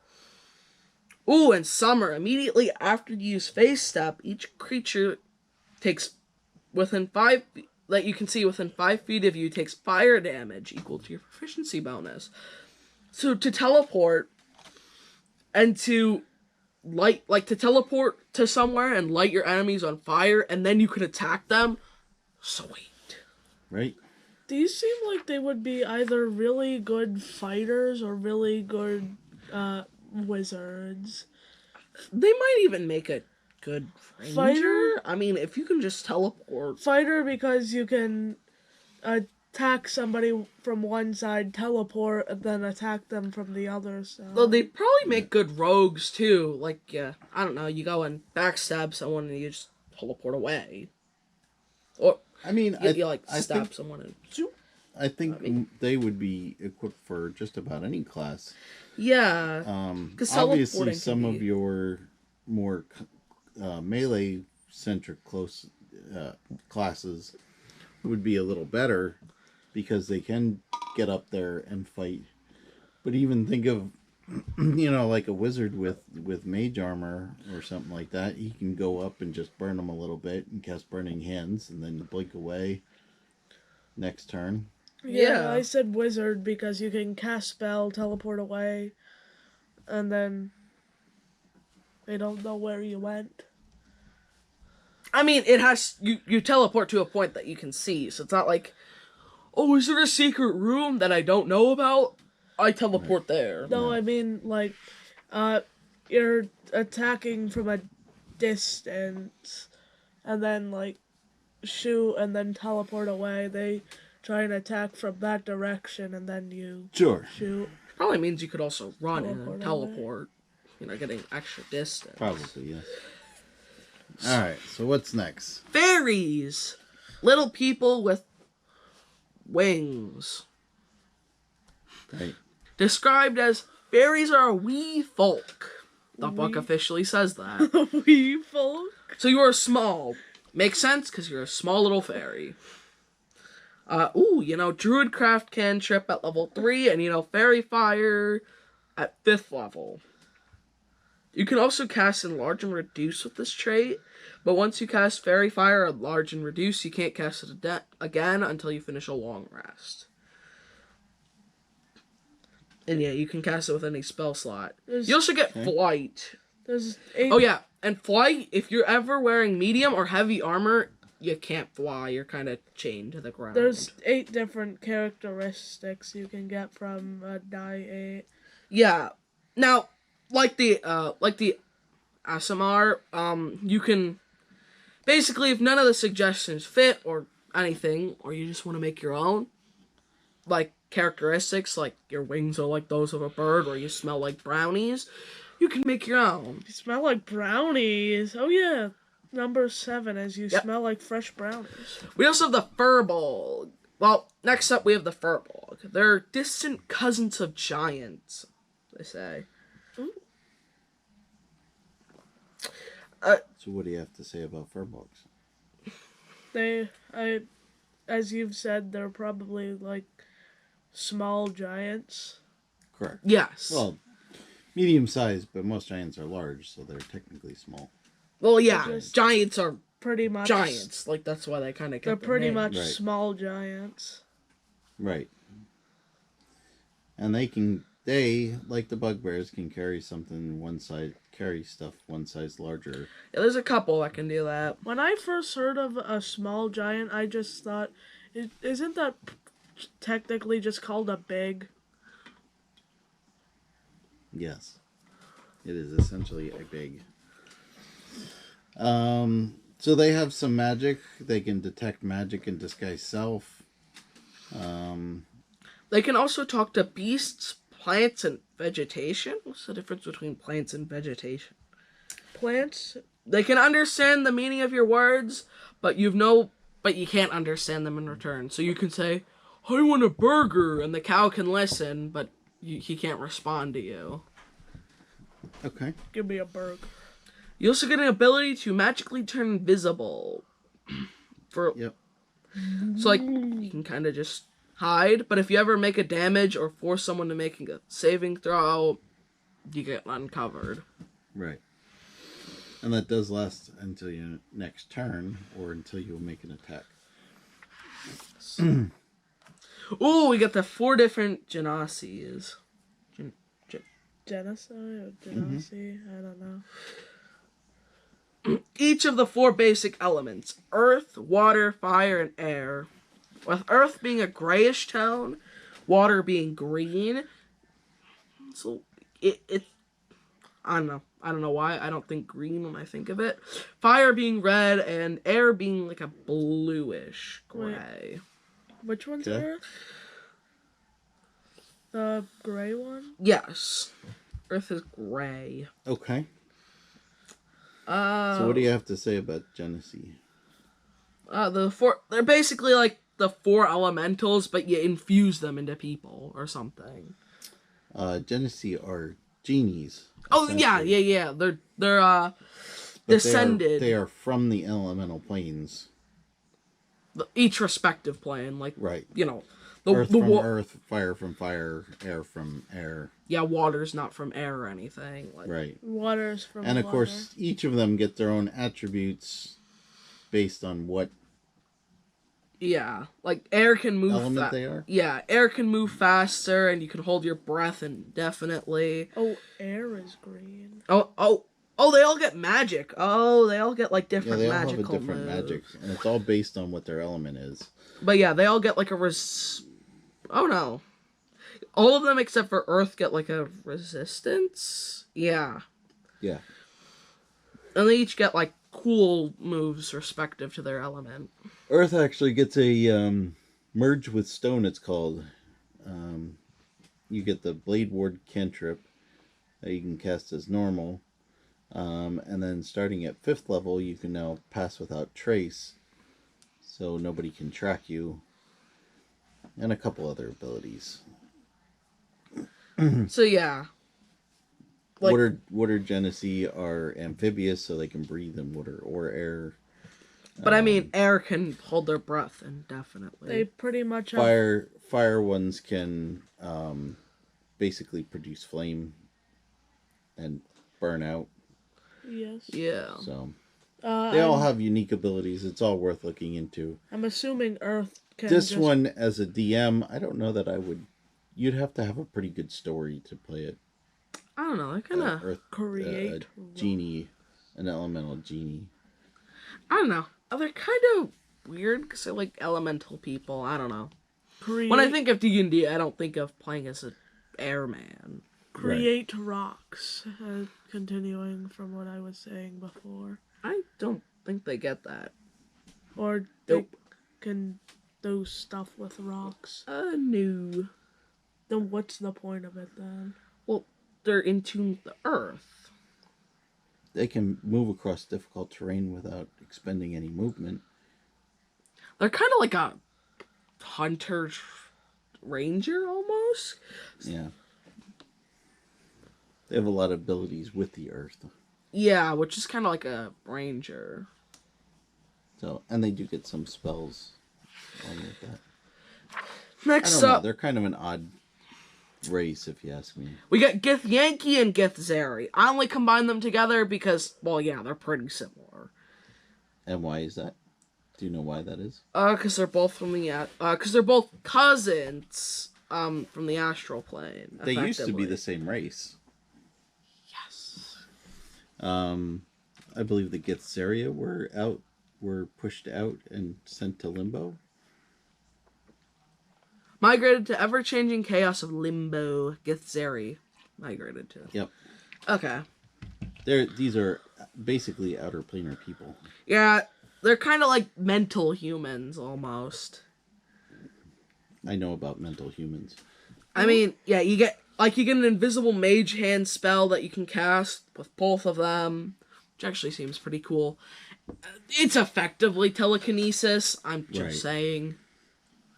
[SPEAKER 2] Ooh, and summer. Immediately after you use Face Step, each creature takes within 5 feet, that you can see within 5 feet of you, takes fire damage equal to your proficiency bonus. So to teleport and to to teleport to somewhere and light your enemies on fire, and then you can attack them. Sweet.
[SPEAKER 4] Right?
[SPEAKER 3] These seem like they would be either really good fighters or really good wizards.
[SPEAKER 2] They might even make a good ranger.
[SPEAKER 3] Fighter?
[SPEAKER 2] I mean, if you can just teleport.
[SPEAKER 3] Fighter because you can attack somebody from one side, teleport, and then attack them from the other side.
[SPEAKER 2] Though they'd probably make good rogues too. Like, I don't know, you go and backstab someone and you just teleport away. Or
[SPEAKER 4] I mean,
[SPEAKER 2] you
[SPEAKER 4] I
[SPEAKER 2] stab
[SPEAKER 4] think,
[SPEAKER 2] someone and zoop.
[SPEAKER 4] I think they would be equipped for just about any class.
[SPEAKER 2] Yeah.
[SPEAKER 4] Obviously,
[SPEAKER 2] teleporting
[SPEAKER 4] some
[SPEAKER 2] can
[SPEAKER 4] of
[SPEAKER 2] be-
[SPEAKER 4] your more melee-centric close classes would be a little better because they can get up there and fight. But even think of you know, like a wizard with mage armor or something like that, he can go up and just burn them a little bit and cast burning hands and then blink away next turn.
[SPEAKER 3] Yeah,
[SPEAKER 2] Yeah.
[SPEAKER 3] I said wizard because you can cast spell, teleport away, and then they don't know where you went.
[SPEAKER 2] I mean, it has you teleport to a point that you can see, so it's not like, oh, is there a secret room that I don't know about? I teleport there.
[SPEAKER 3] No,
[SPEAKER 4] Yeah.
[SPEAKER 3] I mean like, you're attacking from a distance, and then like shoot and then teleport away. They try and attack from that direction, and then you
[SPEAKER 4] Sure.
[SPEAKER 3] shoot.
[SPEAKER 2] Probably means you could also run in
[SPEAKER 3] Teleport
[SPEAKER 2] and
[SPEAKER 3] away.
[SPEAKER 2] teleport. You know, getting extra distance.
[SPEAKER 4] Probably, yes. Alright, so what's next?
[SPEAKER 2] Fairies, little people with wings.
[SPEAKER 4] Right.
[SPEAKER 2] Described as fairies are a wee folk. The book
[SPEAKER 3] Wee-
[SPEAKER 2] officially says that.
[SPEAKER 3] Wee folk.
[SPEAKER 2] So you are small. Makes sense because you're a small little fairy. Druidcraft cantrip at level 3, and Fairy Fire at 5th level. You can also cast Enlarge and Reduce with this trait, but once you cast Fairy Fire, Enlarge and Reduce, you can't cast it again until you finish a long rest. And yeah, you can cast it with any spell slot. You also get Flight.
[SPEAKER 3] There's 8.
[SPEAKER 2] Oh yeah, and Flight, if you're ever wearing medium or heavy armor, you can't fly. You're kind of chained to the ground.
[SPEAKER 3] There's 8 different characteristics you can get from a die 8.
[SPEAKER 2] Yeah. Now, like the ASMR, you can basically, if none of the suggestions fit or anything, or you just want to make your own, like characteristics, like your wings are like those of a bird, or you smell like brownies, you can make your own.
[SPEAKER 3] You smell like brownies. Oh yeah. Number 7 is you
[SPEAKER 2] Yep.
[SPEAKER 3] smell like fresh brownies.
[SPEAKER 2] We also have the Furbolg. Well, next up we have the Furbolg. They're distant cousins of giants, they say.
[SPEAKER 4] So what do you have to say about furbolgs?
[SPEAKER 3] As you've said, they're probably like small giants.
[SPEAKER 4] Correct.
[SPEAKER 2] Yes.
[SPEAKER 4] Well, medium sized, but most giants are large, so they're technically small.
[SPEAKER 2] Well, yeah,
[SPEAKER 3] Just-
[SPEAKER 2] giants are
[SPEAKER 3] Pretty much
[SPEAKER 2] giants. Like, that's why they kind of
[SPEAKER 3] They're pretty much
[SPEAKER 4] Right.
[SPEAKER 3] small giants.
[SPEAKER 4] Right. And they, like the bugbears, can carry stuff one size larger.
[SPEAKER 2] Yeah, there's a couple that can do that.
[SPEAKER 3] When I first heard of a small giant, I just thought, isn't that technically just called a big?
[SPEAKER 4] Yes. It is essentially a big. So they have some magic. They can detect magic and disguise self.
[SPEAKER 2] They can also talk to beasts, plants, and vegetation. What's the difference between plants and vegetation?
[SPEAKER 3] Plants?
[SPEAKER 2] They can understand the meaning of your words, but you can't understand them in return. So you can say, "I want a burger," and the cow can listen, but he can't respond to you.
[SPEAKER 4] Okay.
[SPEAKER 3] Give me a burger.
[SPEAKER 2] You also get an ability to magically turn invisible.
[SPEAKER 4] Yep.
[SPEAKER 2] So, like, you can kind of just hide, but if you ever make a damage or force someone to make a saving throw, you get uncovered.
[SPEAKER 4] Right. And that does last until your next turn, or until you make an attack.
[SPEAKER 2] Ooh, we got the 4 different Genasies.
[SPEAKER 3] Genocide or genocide? I don't know.
[SPEAKER 2] Each of the 4 basic elements: earth, water, fire, and air. With earth being a grayish tone, water being green. So I don't know why I don't think green when I think of it. Fire being red, and air being like a bluish gray.
[SPEAKER 3] Which one's
[SPEAKER 4] Okay.
[SPEAKER 3] Earth? The gray one?
[SPEAKER 2] Yes. Earth is gray.
[SPEAKER 4] Okay. So what do you have to say about Genesee?
[SPEAKER 2] They're basically like the 4 elementals, but you infuse them into people or something.
[SPEAKER 4] Genesee are genies.
[SPEAKER 2] Oh yeah. They're
[SPEAKER 4] But
[SPEAKER 2] descended.
[SPEAKER 4] They are from the elemental planes.
[SPEAKER 2] Each respective plane, like
[SPEAKER 4] Right. Earth from earth, fire from fire, air from air.
[SPEAKER 2] Yeah, water's not from air or anything. Like,
[SPEAKER 4] Right.
[SPEAKER 3] Water's from
[SPEAKER 4] And of
[SPEAKER 3] water.
[SPEAKER 4] course, each of them get their own attributes based on what
[SPEAKER 2] yeah, like air can move.
[SPEAKER 4] element they are.
[SPEAKER 2] Yeah, air can move faster, and you can hold your breath indefinitely.
[SPEAKER 3] Oh, air is green.
[SPEAKER 2] Oh! They all get magic. Oh, they all get like
[SPEAKER 4] Yeah,
[SPEAKER 2] different
[SPEAKER 4] they all have a
[SPEAKER 2] magical
[SPEAKER 4] different
[SPEAKER 2] moves.
[SPEAKER 4] magic, and it's all based on what their element is.
[SPEAKER 2] But yeah, they all get like a Oh no. All of them except for Earth get like a resistance? Yeah.
[SPEAKER 4] Yeah.
[SPEAKER 2] And they each get like cool moves respective to their element.
[SPEAKER 4] Earth actually gets a merge with stone, it's called. You get the Blade Ward cantrip that you can cast as normal. And then starting at 5th level, you can now pass without trace. So nobody can track you. And a couple other abilities.
[SPEAKER 2] So yeah. Like,
[SPEAKER 4] water Genesee are amphibious, so they can breathe in water or air.
[SPEAKER 2] but I mean, air can hold their breath indefinitely.
[SPEAKER 3] They pretty much have...
[SPEAKER 4] Fire ones can basically produce flame and burn out.
[SPEAKER 3] Yes.
[SPEAKER 2] Yeah.
[SPEAKER 4] So they all have unique abilities. It's all worth looking into.
[SPEAKER 3] I'm assuming Earth can
[SPEAKER 4] This
[SPEAKER 3] just...
[SPEAKER 4] one, as a DM, I don't know that I would. You'd have to have a pretty good story to play it.
[SPEAKER 2] I don't know. I kind of
[SPEAKER 4] Earth
[SPEAKER 3] create
[SPEAKER 4] genie, an elemental genie.
[SPEAKER 2] I don't know. They're kind of weird because they're like elemental people. I don't know.
[SPEAKER 3] create...
[SPEAKER 2] When I think of D&D, I don't think of playing as an airman.
[SPEAKER 3] create rocks. Continuing from what I was saying before.
[SPEAKER 2] I don't think they get that.
[SPEAKER 3] Or they can do stuff with rocks.
[SPEAKER 2] No.
[SPEAKER 3] Then what's the point of it then?
[SPEAKER 2] Well, they're in tune with the earth.
[SPEAKER 4] They can move across difficult terrain without expending any movement.
[SPEAKER 2] They're kind of like a hunter ranger almost.
[SPEAKER 4] Yeah. They have a lot of abilities with the earth.
[SPEAKER 2] Yeah, which is kind of like a ranger.
[SPEAKER 4] So, and they do get some spells along with that.
[SPEAKER 2] Next
[SPEAKER 4] I don't know.
[SPEAKER 2] up,
[SPEAKER 4] They're kind of an odd race, if you ask me.
[SPEAKER 2] we got Gith Yankee and Gith Zeri. I only combine them together because, well, yeah, they're pretty similar.
[SPEAKER 4] And why is that? Do you know why that is?
[SPEAKER 2] Because they're both from the, because they're both cousins, from the astral plane.
[SPEAKER 4] They used to be
[SPEAKER 2] effectively.
[SPEAKER 4] the same race.
[SPEAKER 2] Yes.
[SPEAKER 4] I believe the Githzeria were pushed out and sent to limbo.
[SPEAKER 2] Migrated to ever-changing chaos of limbo. Githzeri migrated to.
[SPEAKER 4] Yep.
[SPEAKER 2] Okay.
[SPEAKER 4] These are basically outer planar people.
[SPEAKER 2] Yeah, they're kind of like mental humans, almost.
[SPEAKER 4] I know about mental humans.
[SPEAKER 2] I mean, yeah, you get an invisible mage hand spell that you can cast with both of them, which actually seems pretty cool. It's effectively telekinesis, I'm just saying.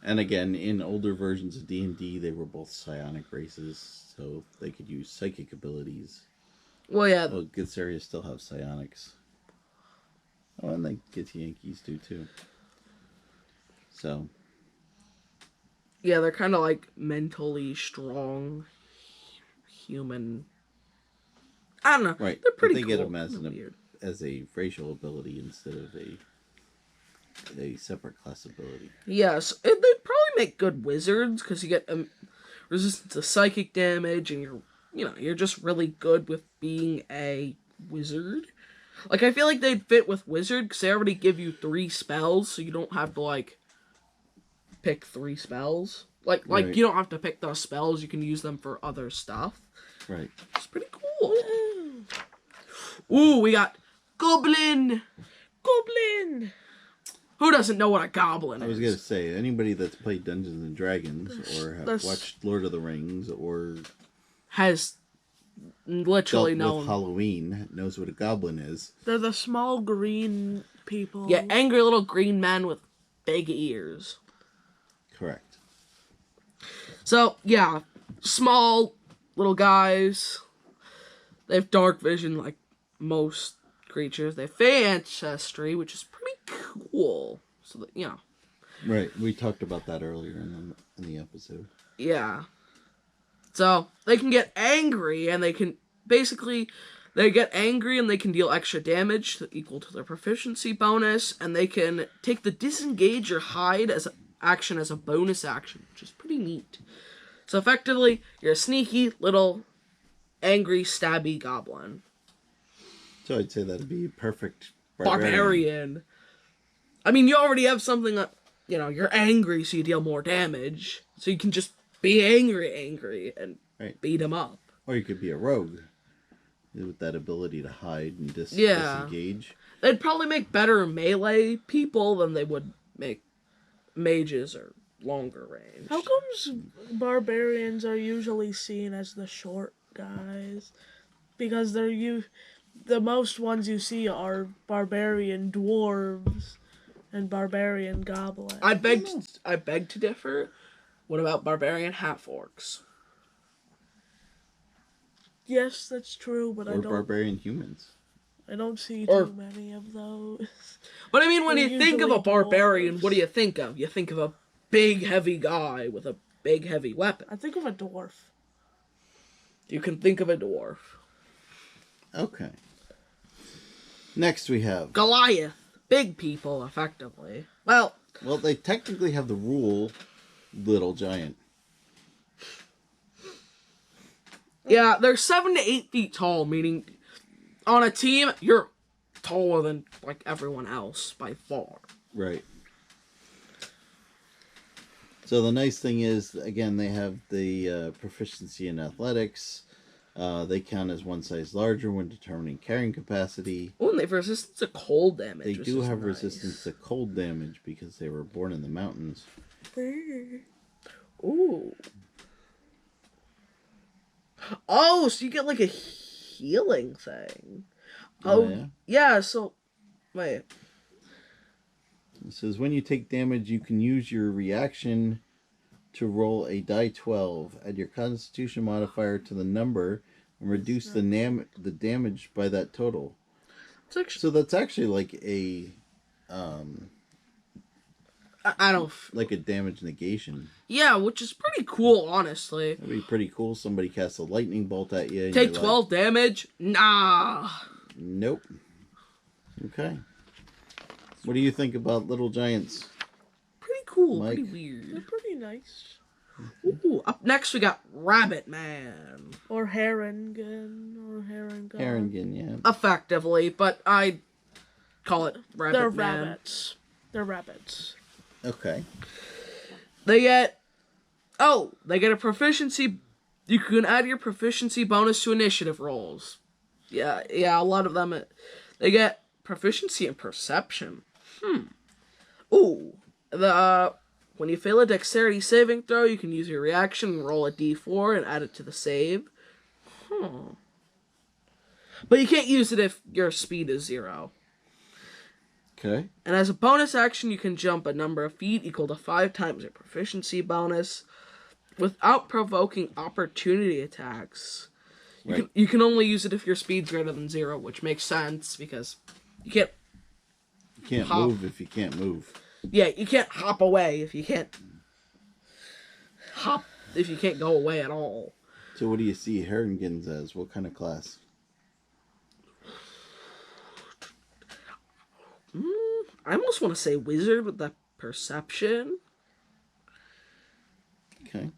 [SPEAKER 4] And again, in older versions of D&D, they were both psionic races, so they could use psychic abilities.
[SPEAKER 2] Well, yeah.
[SPEAKER 4] Well, Githzeria still have psionics. Oh, and the Githyankees do too. So.
[SPEAKER 2] Yeah, they're kind of like mentally strong human. I don't know.
[SPEAKER 4] Right.
[SPEAKER 2] They're pretty
[SPEAKER 4] but they
[SPEAKER 2] cool.
[SPEAKER 4] get them as,
[SPEAKER 2] Weird.
[SPEAKER 4] as a racial ability instead of a separate class ability.
[SPEAKER 2] Yes, they'd probably make good wizards because you get resistance to psychic damage, and you're just really good with being a wizard. Like, I feel like they'd fit with wizard because they already give you 3 spells, so you don't have to like pick 3 spells. Like
[SPEAKER 4] Right.
[SPEAKER 2] you don't have to pick those spells. You can use them for other stuff.
[SPEAKER 4] Right.
[SPEAKER 2] It's pretty cool. Ooh, we got Goblin.
[SPEAKER 3] Goblin!
[SPEAKER 2] Who doesn't know what a goblin is?
[SPEAKER 4] I was going to say, anybody that's played Dungeons and Dragons or have watched Lord of the Rings or
[SPEAKER 2] has literally
[SPEAKER 4] dealt
[SPEAKER 2] known.
[SPEAKER 4] with Halloween knows what a goblin is.
[SPEAKER 3] They're the small green people.
[SPEAKER 2] Yeah, angry little green men with big ears.
[SPEAKER 4] Correct.
[SPEAKER 2] So, yeah, small little guys. They have dark vision like most creatures. They have Fey ancestry, which is pretty cool. So, that,
[SPEAKER 4] Right. We talked about that earlier in the episode.
[SPEAKER 2] Yeah. So they can get angry, and they can basically they get angry and they can deal extra damage equal to their proficiency bonus, and they can take the disengage or hide as action as a bonus action, which is pretty neat. So effectively, you're a sneaky little angry stabby goblin.
[SPEAKER 4] So I'd say that'd be perfect
[SPEAKER 2] Barbarian. I mean, you already have something that, you're angry, so you deal more damage. So you can just be angry, and
[SPEAKER 4] Right.
[SPEAKER 2] beat him up.
[SPEAKER 4] Or you could be a rogue with that ability to hide and
[SPEAKER 2] Yeah.
[SPEAKER 4] disengage.
[SPEAKER 2] They'd probably make better melee people than they would make mages or longer range.
[SPEAKER 3] How comes barbarians are usually seen as the short guys? Because the most ones you see are barbarian dwarves and barbarian goblins.
[SPEAKER 2] I beg to differ. What about barbarian half-orcs?
[SPEAKER 3] Yes, that's true, but
[SPEAKER 4] Or barbarian humans.
[SPEAKER 3] I don't see
[SPEAKER 2] Or-
[SPEAKER 3] too many of those.
[SPEAKER 2] But I mean, when
[SPEAKER 3] They're
[SPEAKER 2] you think of a
[SPEAKER 3] usually
[SPEAKER 2] barbarian,
[SPEAKER 3] dwarves.
[SPEAKER 2] what do you think of? You think of a big, heavy guy with a big, heavy weapon.
[SPEAKER 3] I think of a dwarf.
[SPEAKER 2] You can think of a dwarf.
[SPEAKER 4] Okay. Next we have...
[SPEAKER 2] Goliath. Big people, effectively. Well,
[SPEAKER 4] Well, they technically have the rule little giant.
[SPEAKER 2] yeah, they're 7 to 8 feet tall, meaning on a team, you're taller than, like, everyone else by far.
[SPEAKER 4] Right. So the nice thing is, again, they have the proficiency in athletics. They count as one size larger when determining carrying capacity.
[SPEAKER 2] Oh, and they have resistance to cold damage.
[SPEAKER 4] They
[SPEAKER 2] which
[SPEAKER 4] do
[SPEAKER 2] is
[SPEAKER 4] have
[SPEAKER 2] nice.
[SPEAKER 4] resistance to cold damage because they were born in the mountains.
[SPEAKER 2] Ooh. Oh, so you get like a healing thing.
[SPEAKER 4] Oh,
[SPEAKER 2] Oh,
[SPEAKER 4] yeah?
[SPEAKER 2] so wait.
[SPEAKER 4] It says when you take damage, you can use your reaction to roll a die 12. Add your Constitution modifier to the number and reduce the damage by that total.
[SPEAKER 2] It's actually,
[SPEAKER 4] So that's actually like a
[SPEAKER 2] I don't.
[SPEAKER 4] like a damage negation.
[SPEAKER 2] Yeah, which is pretty cool, honestly.
[SPEAKER 4] That'd be pretty cool. Somebody casts a lightning bolt at you. And
[SPEAKER 2] Take
[SPEAKER 4] you're
[SPEAKER 2] 12 damage? Nah.
[SPEAKER 4] Like, nope. Okay. What do you think about Little Giants?
[SPEAKER 2] Pretty cool.
[SPEAKER 4] Mike?
[SPEAKER 2] Pretty
[SPEAKER 3] They're
[SPEAKER 2] weird.
[SPEAKER 3] pretty nice.
[SPEAKER 2] Ooh, up next we got Rabbit Man.
[SPEAKER 3] Or Harengen. Or Harengon.
[SPEAKER 4] Harengen, yeah.
[SPEAKER 2] Effectively, but I call it Rabbit
[SPEAKER 3] They're
[SPEAKER 2] Man.
[SPEAKER 3] rabbits. They're rabbits.
[SPEAKER 4] Okay.
[SPEAKER 2] They get a proficiency. You can add your proficiency bonus to initiative rolls. Yeah, a lot of them. They get proficiency in perception. Ooh, when you fail a dexterity saving throw, you can use your reaction and roll a d4 and add it to the save. But you can't use it if your speed is 0.
[SPEAKER 4] Okay.
[SPEAKER 2] And as a bonus action, you can jump a number of feet equal to 5 times your proficiency bonus without provoking opportunity attacks.
[SPEAKER 4] Right.
[SPEAKER 2] You can only use it if your speed's greater than 0, which makes sense because you can't.
[SPEAKER 4] You can't
[SPEAKER 2] Hop.
[SPEAKER 4] move if you can't move.
[SPEAKER 2] Yeah, you can't hop away if you can't hop if you can't go away at all.
[SPEAKER 4] So what do you see Harengens as? What kind of class?
[SPEAKER 2] I almost want to say wizard with that perception.
[SPEAKER 4] Okay.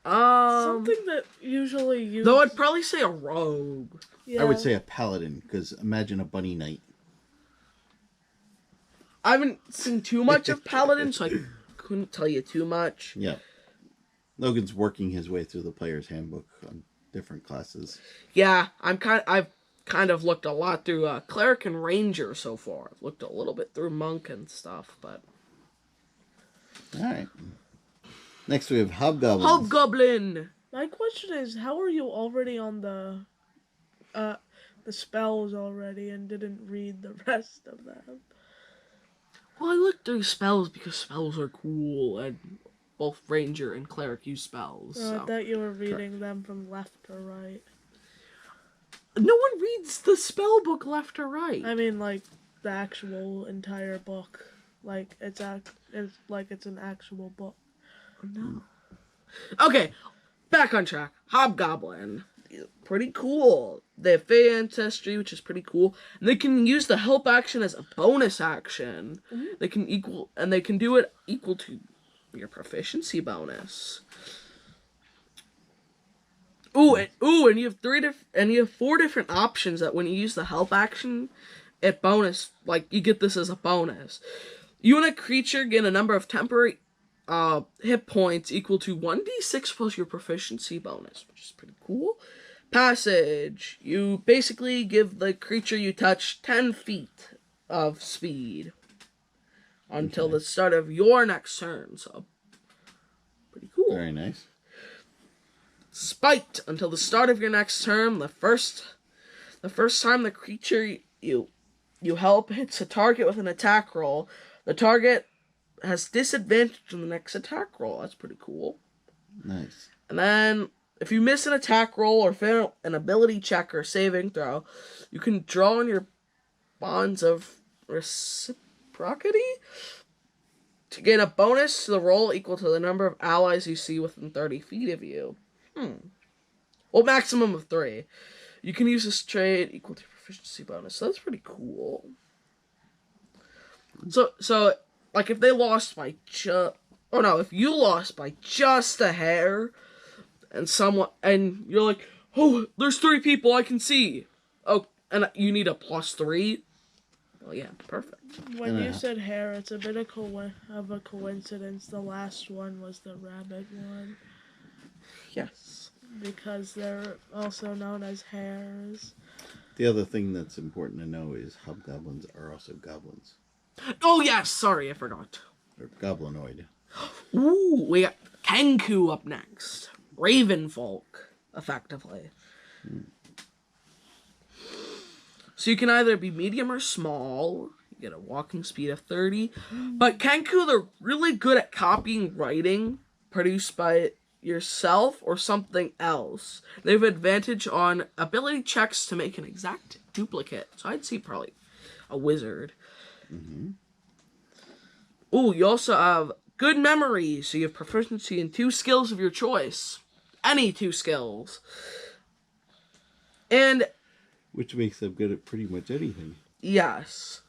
[SPEAKER 3] Something that usually uses...
[SPEAKER 2] Though I'd probably say a rogue.
[SPEAKER 3] Yeah.
[SPEAKER 4] I would say a paladin, because imagine a bunny knight.
[SPEAKER 2] I haven't seen too much of Paladin, so I couldn't tell you too much.
[SPEAKER 4] Yeah. Logan's working his way through the player's handbook on different classes.
[SPEAKER 2] Yeah, I've kind of looked a lot through cleric and ranger so far. I've looked a little bit through monk and stuff, but
[SPEAKER 4] Alright. Next we have Hobgoblins.
[SPEAKER 2] Hobgoblin.
[SPEAKER 3] My question is, how are you already on the spells already and didn't read the rest of them?
[SPEAKER 2] Well, I looked through spells because spells are cool, and both ranger and cleric use spells.
[SPEAKER 3] I
[SPEAKER 2] So.
[SPEAKER 3] thought you were reading them from left to right.
[SPEAKER 2] No one reads the spell book left or right.
[SPEAKER 3] I mean, like, the actual entire book. like it's an actual book.
[SPEAKER 2] No. Okay, back on track. Hobgoblin. Pretty cool. They have Fey ancestry, which is pretty cool. And they can use the help action as a bonus action. They can do it equal to your proficiency bonus. And you have 4 different options that when you use the help action, it bonus, like you get this as a bonus. You and a creature gain a number of temporary hit points equal to 1d6 plus your proficiency bonus, which is pretty cool. Passage. You basically give the creature you touch 10 feet of speed until the start of your next turn. So, pretty cool.
[SPEAKER 4] Very nice.
[SPEAKER 2] Spiked. Until the start of your next turn, the first time the creature you help hits a target with an attack roll, the target has disadvantage on the next attack roll. That's pretty cool.
[SPEAKER 4] Nice.
[SPEAKER 2] And then, if you miss an attack roll or fail an ability check or saving throw, you can draw on your bonds of reciprocity to gain a bonus to the roll equal to the number of allies you see within 30 feet of you. Well, maximum of 3. You can use this trait equal to proficiency bonus. So that's pretty cool. So like if they lost by if you lost by just a hair, and you're like, oh, there's 3 people I can see. Oh, and you need a +3. Well, yeah, perfect.
[SPEAKER 3] When you said hair, it's a bit of a coincidence. The last one was the rabbit one.
[SPEAKER 2] Yes.
[SPEAKER 3] Because they're also known as hares.
[SPEAKER 4] The other thing that's important to know is hobgoblins are also goblins.
[SPEAKER 2] Oh, yes, sorry, I forgot.
[SPEAKER 4] They're goblinoid.
[SPEAKER 2] Ooh, we got Kenku up next. Raven folk, effectively. So you can either be medium or small. You get a walking speed of 30. But Kenku, they're really good at copying writing produced by yourself or something else. They have advantage on ability checks to make an exact duplicate. So I'd say probably a wizard. Ooh, you also have good memory. So you have proficiency in 2 skills of your choice. Any 2 skills. And
[SPEAKER 4] which makes them good at pretty much anything.
[SPEAKER 2] yes.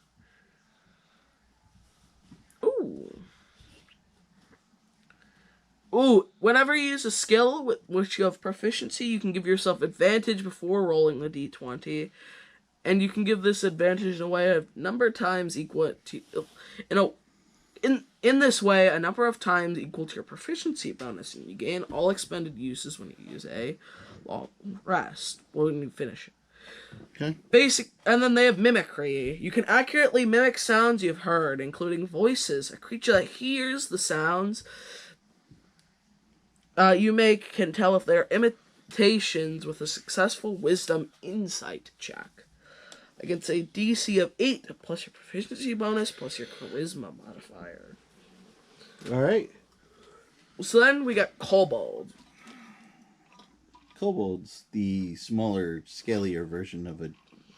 [SPEAKER 2] Ooh, whenever you use a skill with which you have proficiency, you can give yourself advantage before rolling the d20. And you can give this advantage in a way of number of times equal to... In this way, a number of times equal to your proficiency bonus. And you gain all expended uses when you use a long rest. When you finish it.
[SPEAKER 4] Okay.
[SPEAKER 2] And then they have mimicry. You can accurately mimic sounds you've heard, including voices. A creature that hears the sounds you make can tell if they're imitations with a successful wisdom insight check. Against a DC of 8 plus your proficiency bonus plus your charisma modifier.
[SPEAKER 4] Alright.
[SPEAKER 2] So then we got kobold.
[SPEAKER 4] Kobold's the smaller, scalier version of a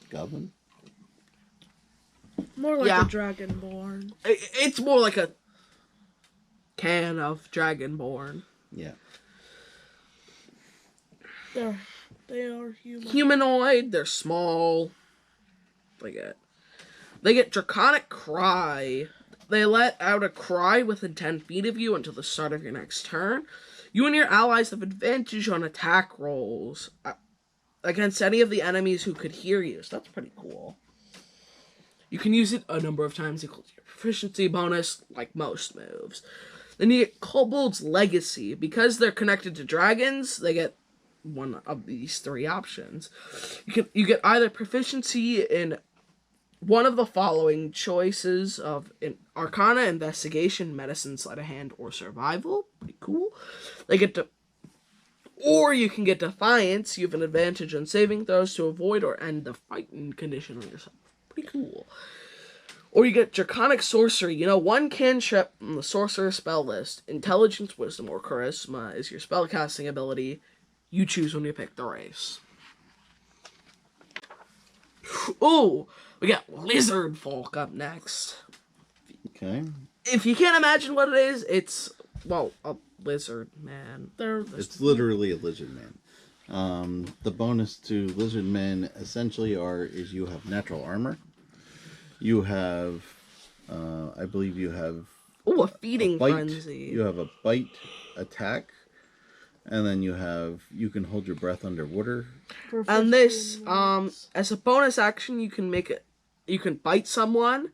[SPEAKER 4] goblin.
[SPEAKER 3] More like a dragonborn.
[SPEAKER 2] It's more like a can of dragonborn.
[SPEAKER 4] Yeah.
[SPEAKER 3] They are
[SPEAKER 2] humanoid. They're small. They get draconic cry. They let out a cry within 10 feet of you until the start of your next turn. You and your allies have advantage on attack rolls against any of the enemies who could hear you. So that's pretty cool. You can use it a number of times equal to your proficiency bonus, like most moves. Then you get Kobold's Legacy. Because they're connected to dragons, they get one of these 3 options. You get either proficiency in one of the following choices of Arcana, Investigation, Medicine, Sleight of Hand, or Survival. Pretty cool. Or you can get Defiance. You have an advantage on saving throws to avoid or end the fighting condition on yourself. Pretty cool. Or you get Draconic Sorcery. One cantrip on the Sorcerer spell list. Intelligence, Wisdom, or Charisma is your spellcasting ability. You choose when you pick the race. Ooh, we got Lizard Folk up next.
[SPEAKER 4] Okay.
[SPEAKER 2] If you can't imagine what it is, it's, well, a lizard man.
[SPEAKER 4] It's literally a lizard man. The bonus to lizard men essentially is you have natural armor. You have, I believe you have
[SPEAKER 2] Oh, a feeding
[SPEAKER 4] bite.
[SPEAKER 2] frenzy.
[SPEAKER 4] You have a bite attack. And then you can hold your breath underwater.
[SPEAKER 2] And this, as a bonus action, you can bite someone,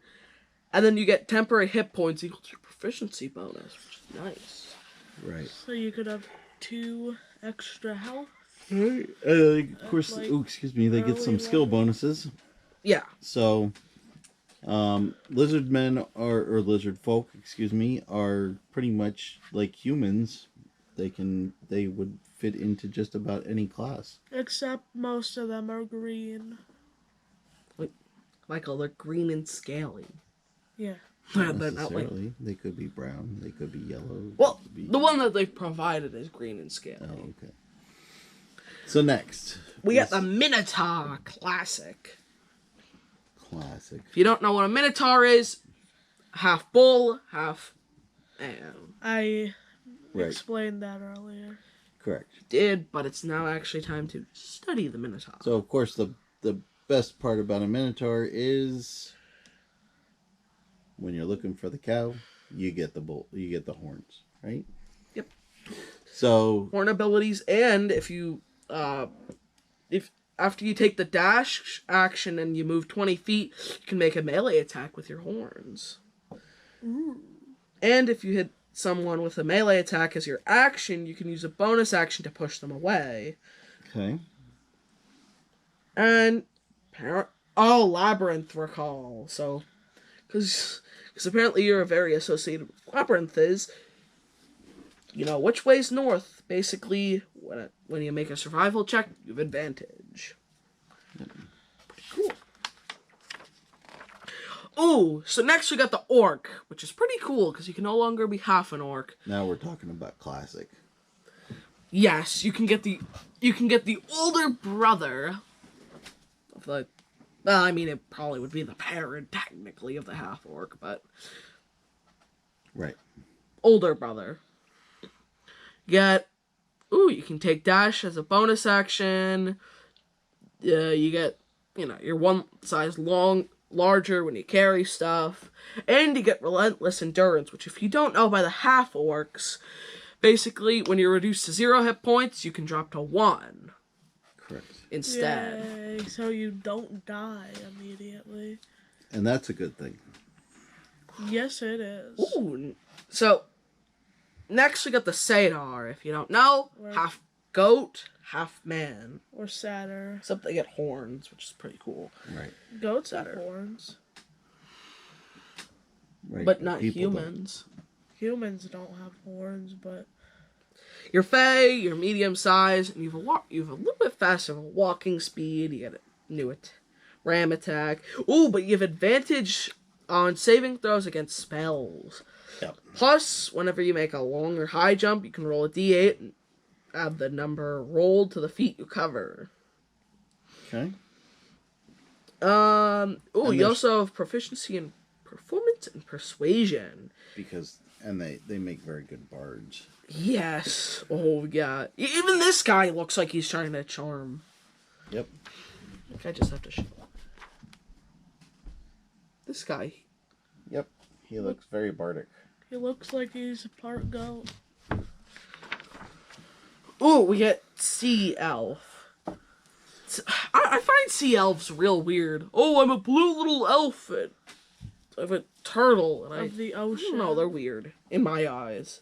[SPEAKER 2] and then you get temporary hit points equal to your proficiency bonus, which is nice.
[SPEAKER 4] Right.
[SPEAKER 3] So you could have 2 extra health.
[SPEAKER 4] Right. Of course,
[SPEAKER 3] like,
[SPEAKER 4] excuse me, they get some skill bonuses.
[SPEAKER 2] Yeah.
[SPEAKER 4] So, lizard men or lizard folk, excuse me, are pretty much like humans. They would fit into just about any class.
[SPEAKER 3] Except most of them are green.
[SPEAKER 2] Wait, Michael, they're green and scaly.
[SPEAKER 3] Yeah.
[SPEAKER 4] Not
[SPEAKER 2] They're not like...
[SPEAKER 4] necessarily. They could be brown. They could be yellow.
[SPEAKER 2] Well, the one that they've provided is green and scaly.
[SPEAKER 4] Oh, okay. So next,
[SPEAKER 2] We got the Minotaur Classic.
[SPEAKER 4] Classic.
[SPEAKER 2] If you don't know what a Minotaur is, half bull, half man.
[SPEAKER 3] I
[SPEAKER 4] Right.
[SPEAKER 3] explained that earlier.
[SPEAKER 4] Correct.
[SPEAKER 2] Did, but it's now actually time to study the Minotaur.
[SPEAKER 4] So of course the best part about a minotaur is when you're looking for the cow, you get the bull, you get the horns, right?
[SPEAKER 2] Yep.
[SPEAKER 4] So
[SPEAKER 2] Horn abilities, and if after you take the dash action and you move 20 feet, you can make a melee attack with your horns.
[SPEAKER 3] Ooh.
[SPEAKER 2] And if you hit someone with a melee attack as your action, you can use a bonus action to push them away.
[SPEAKER 4] okay.
[SPEAKER 2] And Labyrinth recall. So, because apparently you're very associated with Labyrinth. You know which way's north. Basically, when you make a survival check, you have advantage. Pretty cool. Ooh, so next we got the Orc, which is pretty cool because you can no longer be half an orc.
[SPEAKER 4] Now we're talking about classic.
[SPEAKER 2] Yes, you can get the older brother of the. Well, I mean, it probably would be the parent technically of the half orc, but
[SPEAKER 4] Right.
[SPEAKER 2] older brother. You can take dash as a bonus action. You get, you're one size larger when you carry stuff, and you get relentless endurance, which if you don't know by the half orcs, basically when you're reduced to 0 hit points, you can drop to 1
[SPEAKER 4] Correct.
[SPEAKER 2] instead.
[SPEAKER 3] Yay, so you don't die immediately.
[SPEAKER 4] And that's a good thing.
[SPEAKER 3] Yes, it is.
[SPEAKER 2] Ooh, so next we got the Satyr. If you don't know,
[SPEAKER 3] Right.
[SPEAKER 2] half goat, half man.
[SPEAKER 3] Or satyr.
[SPEAKER 2] Except they get horns, which is pretty cool.
[SPEAKER 4] Right.
[SPEAKER 3] Goats have
[SPEAKER 2] Satyr.
[SPEAKER 3] horns.
[SPEAKER 4] Right.
[SPEAKER 2] But not
[SPEAKER 4] people
[SPEAKER 2] humans.
[SPEAKER 3] Humans don't have horns, but
[SPEAKER 2] You're Fey, you're medium size, and you've a little bit faster of a walking speed. You get a new ram attack. Ooh, but you have advantage on saving throws against spells.
[SPEAKER 4] Yep.
[SPEAKER 2] Plus, whenever you make a long or high jump, you can roll a d8 and add the number rolled to the feet you cover.
[SPEAKER 4] Okay.
[SPEAKER 2] You also have proficiency in performance and persuasion.
[SPEAKER 4] Because they make very good bards.
[SPEAKER 2] Yes. Oh, yeah. Even this guy looks like he's trying to charm.
[SPEAKER 4] Yep.
[SPEAKER 2] I just have to show. This guy.
[SPEAKER 4] Yep. He looks very bardic.
[SPEAKER 3] he looks like he's a part goat.
[SPEAKER 2] Ooh, we get Sea Elf. I find Sea Elves real weird. Oh, I'm a blue little elf. And I'm a turtle. And
[SPEAKER 3] Of the
[SPEAKER 2] I
[SPEAKER 3] ocean.
[SPEAKER 2] don't know, they're weird. In my eyes.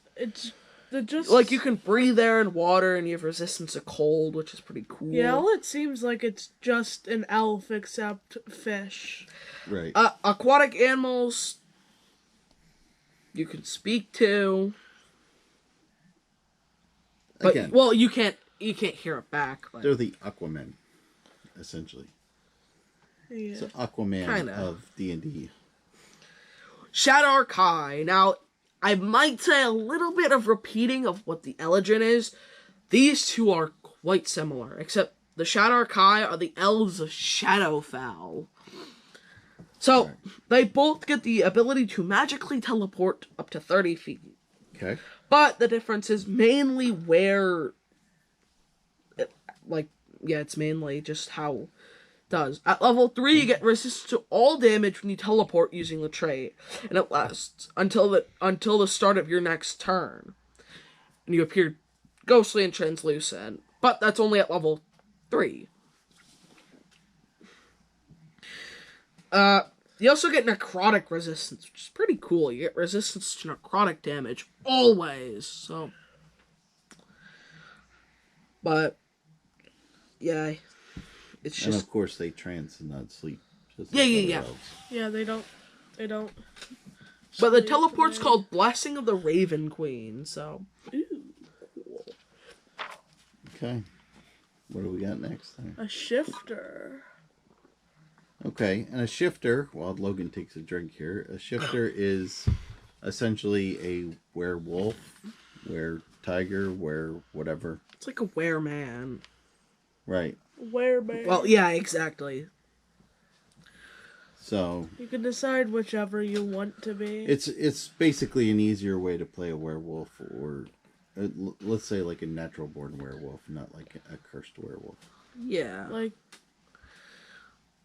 [SPEAKER 3] They're just
[SPEAKER 2] Like, you can breathe there in water and you have resistance to cold, which is pretty cool.
[SPEAKER 3] Yeah, all it seems like it's just an elf except fish.
[SPEAKER 4] Right.
[SPEAKER 2] Aquatic animals you can speak to. But,
[SPEAKER 4] Again,
[SPEAKER 2] well, you can't hear it back. But
[SPEAKER 4] they're the Aquaman, essentially.
[SPEAKER 3] Yeah.
[SPEAKER 4] So Aquaman
[SPEAKER 2] Kinda.
[SPEAKER 4] of D&D.
[SPEAKER 2] Shadow Kai. Now, I might say a little bit of repeating of what the Elegant is. These two are quite similar, except the Shadow Kai are the elves of Shadowfell. So,
[SPEAKER 4] Alright.
[SPEAKER 2] they both get the ability to magically teleport up to 30 feet.
[SPEAKER 4] Okay.
[SPEAKER 2] But the difference is mainly where... it's mainly just how it does. At level 3, you get resistance to all damage when you teleport using the trait. And it lasts until the start of your next turn. And you appear ghostly and translucent. But that's only at level 3. You also get necrotic resistance, which is pretty cool. You get resistance to necrotic damage always. So, but yeah, it's
[SPEAKER 4] And
[SPEAKER 2] just
[SPEAKER 4] of course they trance and not sleep. Just
[SPEAKER 2] Yeah,
[SPEAKER 4] like
[SPEAKER 2] yeah,
[SPEAKER 4] other
[SPEAKER 2] yeah.
[SPEAKER 4] elves.
[SPEAKER 3] Yeah, they don't.
[SPEAKER 2] but the
[SPEAKER 3] sleep,
[SPEAKER 2] teleport's
[SPEAKER 3] they-
[SPEAKER 2] called Blessing of the Raven Queen. So,
[SPEAKER 4] Okay. What do we got next then?
[SPEAKER 3] A shifter.
[SPEAKER 4] Okay, and a shifter, while Logan takes a drink here, a shifter is essentially a werewolf, tiger, whatever.
[SPEAKER 2] it's like a wereman.
[SPEAKER 4] Right.
[SPEAKER 3] Wereman.
[SPEAKER 2] Well, yeah, exactly.
[SPEAKER 4] So
[SPEAKER 3] You can decide whichever you want to be.
[SPEAKER 4] it's basically an easier way to play a werewolf, or let's say like a natural born werewolf, not like a cursed werewolf.
[SPEAKER 2] Yeah.
[SPEAKER 3] Like,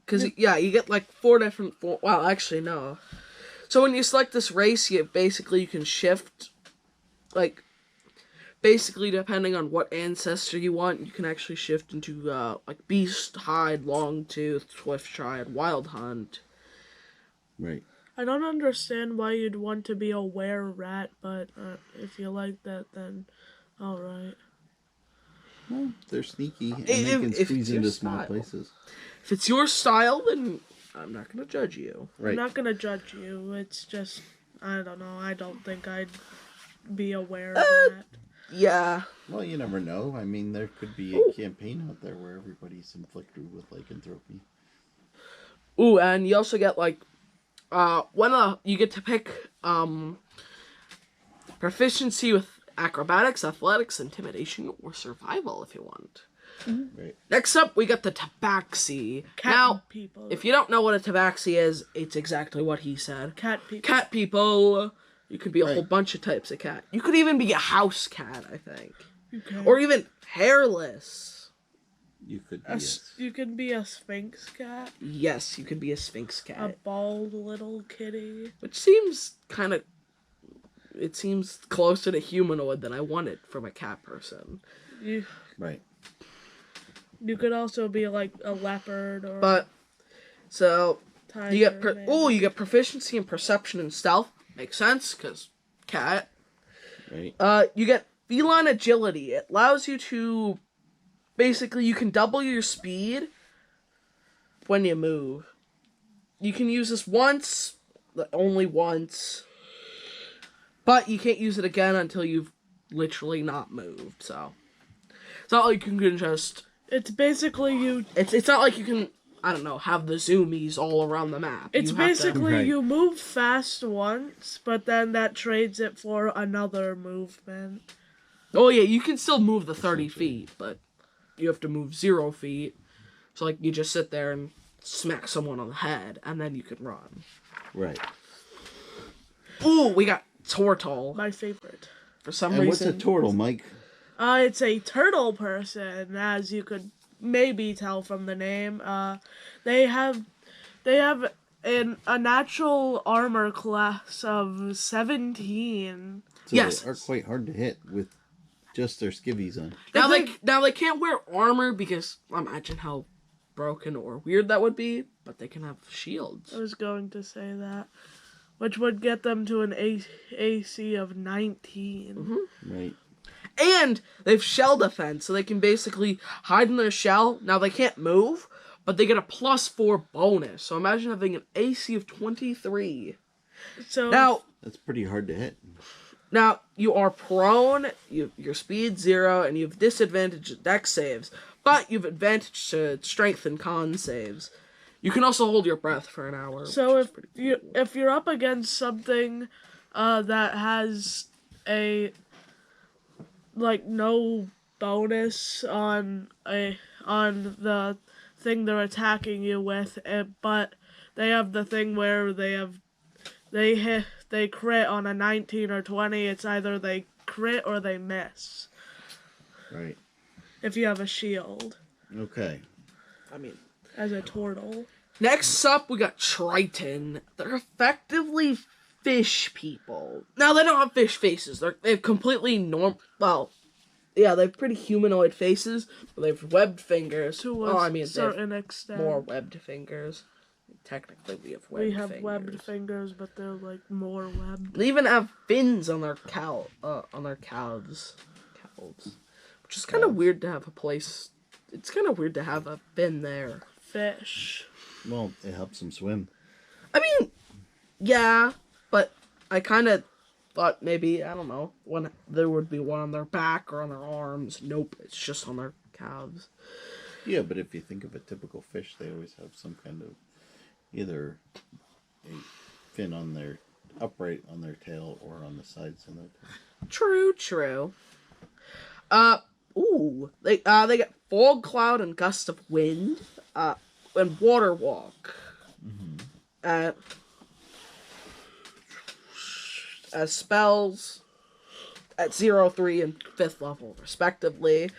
[SPEAKER 2] Because, you get like 4 different... Well, actually, no. So when you select this race, you can shift, like, basically depending on what ancestor you want, you can actually shift into, like, Beast, Hide, Longtooth, Swiftstride, Wild Hunt.
[SPEAKER 4] Right.
[SPEAKER 3] I don't understand why you'd want to be a were-rat, but if you like that, then alright.
[SPEAKER 4] Well, they're sneaky and
[SPEAKER 2] If-
[SPEAKER 4] they can
[SPEAKER 2] if
[SPEAKER 4] squeeze
[SPEAKER 2] it's your
[SPEAKER 4] into small
[SPEAKER 2] style.
[SPEAKER 4] places.
[SPEAKER 2] If it's your style, then I'm not going to judge you.
[SPEAKER 4] Right.
[SPEAKER 3] I'm not gonna judge you, it's just, I don't know, I don't think I'd be a were-rat.
[SPEAKER 2] Yeah.
[SPEAKER 4] Well, you never know. I mean, there could be a campaign out there where everybody's inflicted with lycanthropy.
[SPEAKER 2] Ooh, and you also get, like, you get to pick, proficiency with acrobatics, athletics, intimidation, or survival if you want.
[SPEAKER 4] Right.
[SPEAKER 2] Next up, we got the tabaxi.
[SPEAKER 3] Cat
[SPEAKER 2] Now,
[SPEAKER 3] people.
[SPEAKER 2] if you don't know what a tabaxi is, it's exactly what he said.
[SPEAKER 3] Cat people.
[SPEAKER 2] Cat people. You could be a whole
[SPEAKER 4] Right.
[SPEAKER 2] bunch of types of cat. You could even be a house cat, I think.
[SPEAKER 3] Okay.
[SPEAKER 2] Or even hairless.
[SPEAKER 4] You could be.
[SPEAKER 3] You can be a sphinx cat,
[SPEAKER 2] Yes, you could be a sphinx
[SPEAKER 3] a
[SPEAKER 2] cat.
[SPEAKER 3] bald little kitty.
[SPEAKER 2] Which seems kind of... It seems closer to humanoid than I wanted from a cat person.
[SPEAKER 3] You
[SPEAKER 4] Right.
[SPEAKER 3] you could also be like a leopard or
[SPEAKER 2] But, so...
[SPEAKER 3] tiger.
[SPEAKER 2] You get
[SPEAKER 3] maybe.
[SPEAKER 2] you get proficiency in perception and stealth. Makes sense, because cat.
[SPEAKER 4] Right.
[SPEAKER 2] You get feline agility. It allows you to... Basically, you can double your speed when you move. You can use this once, only once. But you can't use it again until you've literally not moved, so... It's not like you can just...
[SPEAKER 3] It's basically you.
[SPEAKER 2] It's not like you can, I don't know, have the zoomies all around the map.
[SPEAKER 3] It's
[SPEAKER 2] You have to-
[SPEAKER 3] basically
[SPEAKER 4] Right.
[SPEAKER 3] you move fast once, but then that trades it for another movement.
[SPEAKER 2] Oh yeah, you can still move the 30 feet, but you have to move 0 feet. So like you just sit there and smack someone on the head, and then you can run.
[SPEAKER 4] Right.
[SPEAKER 2] Ooh, we got Tortle.
[SPEAKER 3] My favorite.
[SPEAKER 2] For some
[SPEAKER 4] And what's
[SPEAKER 2] reason.
[SPEAKER 4] a turtle, Mike?
[SPEAKER 3] It's a turtle person, as you could maybe tell from the name. They have a natural armor class of 17.
[SPEAKER 4] So
[SPEAKER 2] Yes.
[SPEAKER 4] they are quite hard to hit with just their skivvies on.
[SPEAKER 2] Now they can't wear armor because imagine how broken or weird that would be, but they can have shields.
[SPEAKER 3] I was going to say that, which would get them to an AC of 19.
[SPEAKER 2] Mm-hmm.
[SPEAKER 4] Right.
[SPEAKER 2] And they've shell defense, so they can basically hide in their shell. Now they can't move, but they get a +4 bonus. So imagine having an AC of 23.
[SPEAKER 3] So
[SPEAKER 4] That's pretty hard to hit.
[SPEAKER 2] Now you are prone, your speed 0, and you have disadvantage at dex saves, but you have advantage to strength and con saves. You can also hold your breath for an hour.
[SPEAKER 3] So
[SPEAKER 2] which is pretty cool.
[SPEAKER 3] if you're up against something that has a no bonus on the thing they're attacking you with, but they have the thing where they crit on a 19 or 20. It's either they crit or they miss.
[SPEAKER 4] Right.
[SPEAKER 3] If you have a shield.
[SPEAKER 4] Okay.
[SPEAKER 2] I mean,
[SPEAKER 3] As a turtle.
[SPEAKER 2] next up we got Triton. They're effectively fish people. Now they don't have fish faces. They have completely well, yeah, they have pretty humanoid faces, but they have webbed fingers.
[SPEAKER 3] To
[SPEAKER 2] Oh,
[SPEAKER 3] a
[SPEAKER 2] I mean, they have
[SPEAKER 3] certain extent.
[SPEAKER 2] more webbed fingers. Technically, we have webbed fingers.
[SPEAKER 3] We have webbed fingers, but they're like more webbed.
[SPEAKER 2] They even have fins on their calves, which is kind of weird to have a place. It's kind of weird to have a fin there.
[SPEAKER 3] Fish.
[SPEAKER 4] Well, it helps them swim.
[SPEAKER 2] I mean, yeah, but I kind of thought maybe, I don't know, when there would be one on their back or on their arms. Nope, it's just on their calves.
[SPEAKER 4] Yeah, but if you think of a typical fish, they always have some kind of either a fin on their upright on their tail or on the sides of their tail.
[SPEAKER 2] True. They get fog cloud and gust of wind, and water walk. As spells at 0, 3, and 5th level, respectively.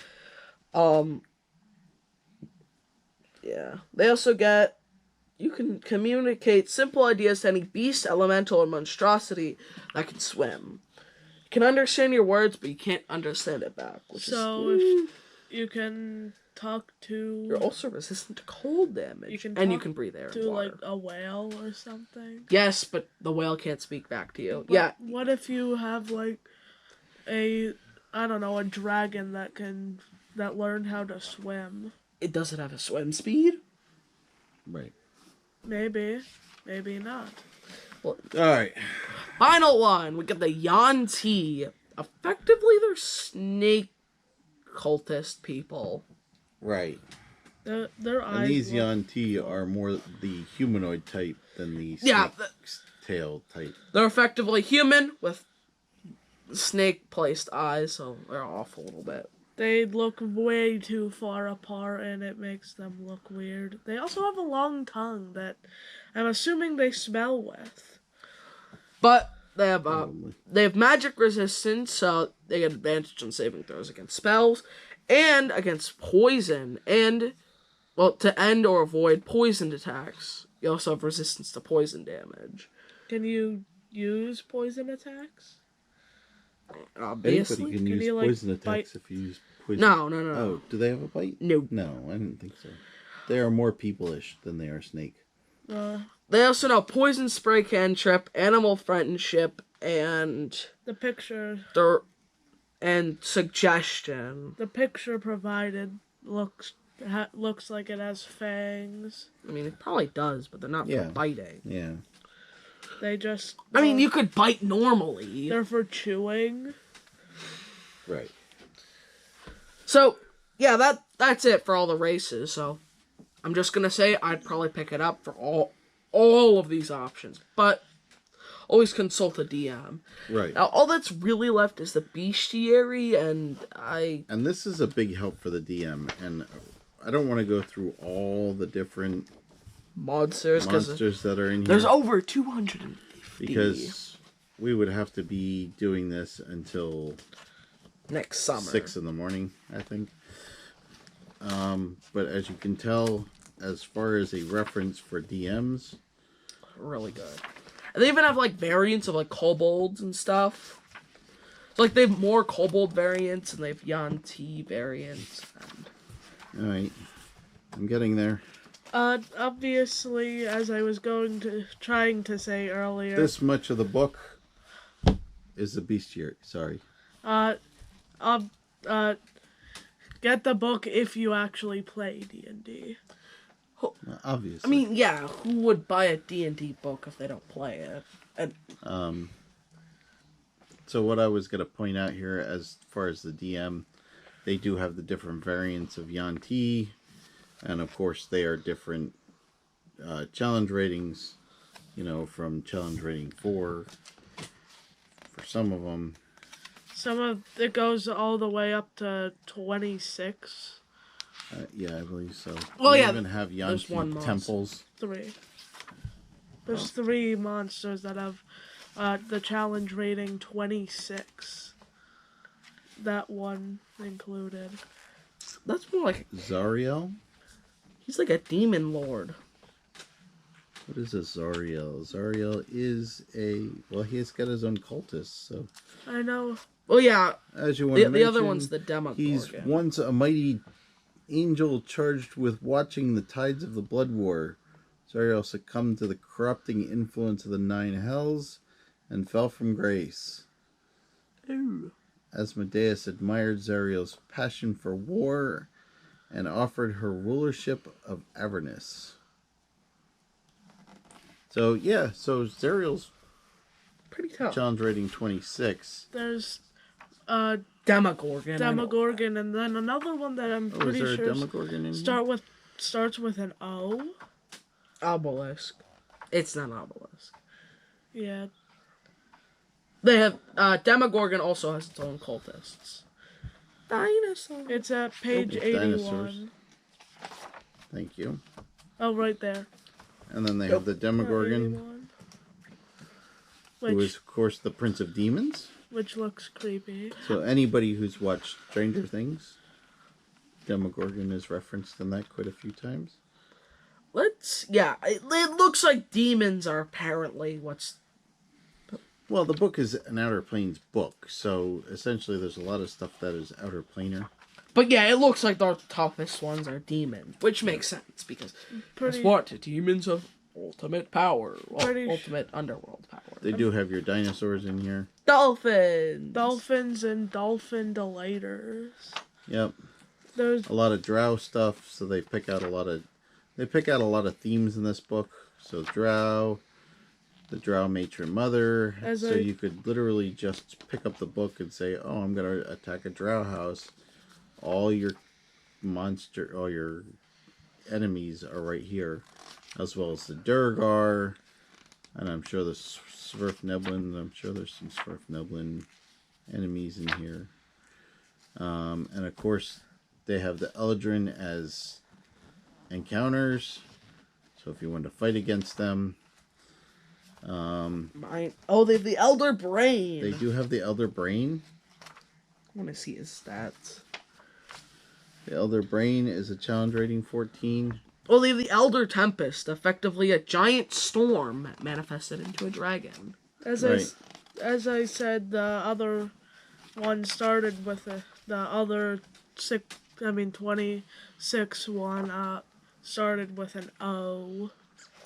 [SPEAKER 2] Yeah. They also get... You can communicate simple ideas to any beast, elemental, or monstrosity that can swim. You can understand your words, but you can't understand it back.
[SPEAKER 3] If you can talk to...
[SPEAKER 2] You're also resistant to cold damage. And you can breathe air and water.
[SPEAKER 3] Like a whale or something.
[SPEAKER 2] Yes, but the whale can't speak back to you.
[SPEAKER 3] But
[SPEAKER 2] yeah.
[SPEAKER 3] What if you have like a dragon that learned how to swim?
[SPEAKER 2] It doesn't have a swim speed?
[SPEAKER 4] Right.
[SPEAKER 3] Maybe not.
[SPEAKER 4] Well, alright.
[SPEAKER 2] Final one, we got the Yanti. Effectively, they're snake cultist people.
[SPEAKER 4] Right.
[SPEAKER 3] Their eyes.
[SPEAKER 4] And these Yanti are more the humanoid type than the tail type.
[SPEAKER 2] They're effectively human with snake-placed eyes, so they're off a little bit.
[SPEAKER 3] They look way too far apart, and it makes them look weird. They also have a long tongue that I'm assuming they smell with.
[SPEAKER 2] But they have magic resistance, so they get advantage on saving throws against spells and against poison, and to end or avoid poisoned attacks. You also have resistance to poison damage.
[SPEAKER 3] Can you use poison attacks?
[SPEAKER 2] Obviously.
[SPEAKER 4] Anybody can use poison attacks if you use poison.
[SPEAKER 2] No.
[SPEAKER 4] Oh, do they have a bite?
[SPEAKER 2] No.
[SPEAKER 4] No, I didn't think so. They are more people-ish than they are snake.
[SPEAKER 2] They also know poison spray cantrip, animal friendship, and
[SPEAKER 3] the picture.
[SPEAKER 2] And suggestion.
[SPEAKER 3] The picture provided looks like it has fangs.
[SPEAKER 2] I mean, it probably does, but they're not for biting.
[SPEAKER 4] Yeah.
[SPEAKER 3] They just...
[SPEAKER 2] I mean, you could bite normally.
[SPEAKER 3] They're for chewing.
[SPEAKER 4] Right.
[SPEAKER 2] So, yeah, that's it for all the races, so... I'm just gonna say I'd probably pick it up for all of these options. But always consult a DM.
[SPEAKER 4] Right.
[SPEAKER 2] Now, all that's really left is the bestiary, and
[SPEAKER 4] And this is a big help for the DM, and I don't want to go through all the different
[SPEAKER 2] monsters
[SPEAKER 4] that are in here.
[SPEAKER 2] There's over 250.
[SPEAKER 4] Because we would have to be doing this until
[SPEAKER 2] next summer.
[SPEAKER 4] 6 in the morning, I think. But as you can tell, as far as a reference for DMs,
[SPEAKER 2] really good. And they even have like variants of like kobolds and stuff. So like they have more kobold variants and they have Yanti variants.
[SPEAKER 4] All right, I'm getting there.
[SPEAKER 3] Obviously, as I was trying to say earlier,
[SPEAKER 4] this much of the book is the bestiary. Sorry.
[SPEAKER 3] Get the book if you actually play D&D.
[SPEAKER 4] Obviously.
[SPEAKER 2] I mean, yeah, who would buy a D&D book if they don't play it?
[SPEAKER 4] So what I was going to point out here as far as the DM, they do have the different variants of Yanti, and of course they are different challenge ratings, from challenge rating 4 for some of them.
[SPEAKER 3] Some of it goes all the way up to 26.
[SPEAKER 4] Yeah, I believe so.
[SPEAKER 2] Well,
[SPEAKER 4] we
[SPEAKER 2] yeah,
[SPEAKER 4] even have Yanti temples.
[SPEAKER 3] 3. There's 3 monsters that have the challenge rating 26. That one included.
[SPEAKER 2] That's more like
[SPEAKER 4] Zariel?
[SPEAKER 2] he's like a demon lord.
[SPEAKER 4] What is a Zariel? Zariel is he's got his own cultists, so
[SPEAKER 3] I know.
[SPEAKER 2] Well, yeah.
[SPEAKER 4] as you want to
[SPEAKER 2] The other
[SPEAKER 4] mention,
[SPEAKER 2] one's the Demogorgon.
[SPEAKER 4] he's once a mighty angel charged with watching the tides of the blood war. Zariel succumbed to the corrupting influence of the 9 hells and fell from grace.
[SPEAKER 2] Ooh.
[SPEAKER 4] Asmodeus admired Zariel's passion for war and offered her rulership of Avernus. So Zariel's
[SPEAKER 2] Pretty tough.
[SPEAKER 4] challenge rating 26.
[SPEAKER 3] There's
[SPEAKER 2] Demogorgon.
[SPEAKER 3] Demogorgon, and then another one that I'm
[SPEAKER 4] Is
[SPEAKER 3] pretty
[SPEAKER 4] there
[SPEAKER 3] sure
[SPEAKER 4] a Demogorgon in here?
[SPEAKER 3] starts with an O.
[SPEAKER 2] Obelisk. It's not obelisk.
[SPEAKER 3] Yeah.
[SPEAKER 2] They have Demogorgon also has its own cultists. Dinosaur.
[SPEAKER 3] It's at page
[SPEAKER 4] It's
[SPEAKER 3] 81.
[SPEAKER 4] dinosaurs. Thank you.
[SPEAKER 3] Oh, right there.
[SPEAKER 4] And then they have the Demogorgon,
[SPEAKER 3] 81.
[SPEAKER 4] who is, of course, the Prince of Demons.
[SPEAKER 3] Which looks creepy.
[SPEAKER 4] So anybody who's watched Stranger Things, Demogorgon is referenced in that quite a few times.
[SPEAKER 2] It looks like demons are apparently what's...
[SPEAKER 4] Well, the book is an Outer Planes book, so essentially there's a lot of stuff that is outer planar.
[SPEAKER 2] But yeah, it looks like the toughest ones are demons, which makes sense because
[SPEAKER 3] Pretty.
[SPEAKER 2] guess what? Demons of ultimate power,
[SPEAKER 3] Pretty
[SPEAKER 2] ultimate underworld power.
[SPEAKER 4] They do have your dinosaurs in here.
[SPEAKER 2] Dolphins.
[SPEAKER 3] Dolphins and dolphin delighters.
[SPEAKER 4] Yep.
[SPEAKER 3] There's
[SPEAKER 4] A lot of drow stuff, so they pick out a lot of themes in this book. So drow, the drow matron mother. You could literally just pick up the book and say, "Oh, I'm gonna attack a drow house." All your enemies are right here, as well as the Durgar, and I'm sure the Svirfneblin. I'm sure there's some Svirfneblin enemies in here, and of course they have the Eldrin as encounters. So if you want to fight against them,
[SPEAKER 2] They have the Elder Brain.
[SPEAKER 4] they do have the Elder Brain.
[SPEAKER 2] I want to see his stats.
[SPEAKER 4] The Elder Brain is a challenge rating 14.
[SPEAKER 2] Well, they have the Elder Tempest, effectively a giant storm manifested into a dragon.
[SPEAKER 3] as
[SPEAKER 4] Right.
[SPEAKER 3] I said, the other one started with the other 26 one started with an O.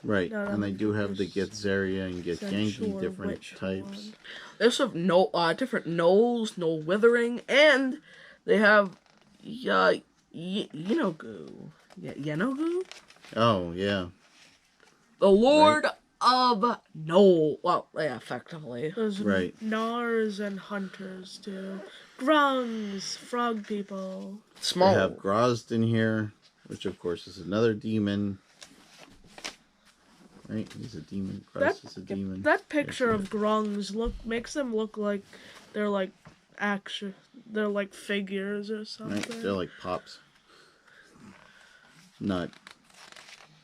[SPEAKER 4] Right,
[SPEAKER 3] No,
[SPEAKER 4] and they do have the
[SPEAKER 3] 100%
[SPEAKER 4] Getzeria and Getgangi,
[SPEAKER 3] sure
[SPEAKER 4] different
[SPEAKER 3] which
[SPEAKER 4] types.
[SPEAKER 3] one.
[SPEAKER 2] They also have different gnolls, Gnoll Withering, and they have Yenogu. Yenogu?
[SPEAKER 4] Oh, yeah.
[SPEAKER 2] The Lord of Gnoll. Well, yeah, effectively.
[SPEAKER 3] There's
[SPEAKER 4] Right.
[SPEAKER 3] Gnars and hunters too. Grungs, frog people.
[SPEAKER 2] Small.
[SPEAKER 4] They have Grozd in here, which of course is another demon. Right, he's a demon. Grozd is a demon.
[SPEAKER 3] That picture
[SPEAKER 4] Yes,
[SPEAKER 3] of Grungs makes them look like they're like they're like figures or something.
[SPEAKER 4] Right, they're like pops. Not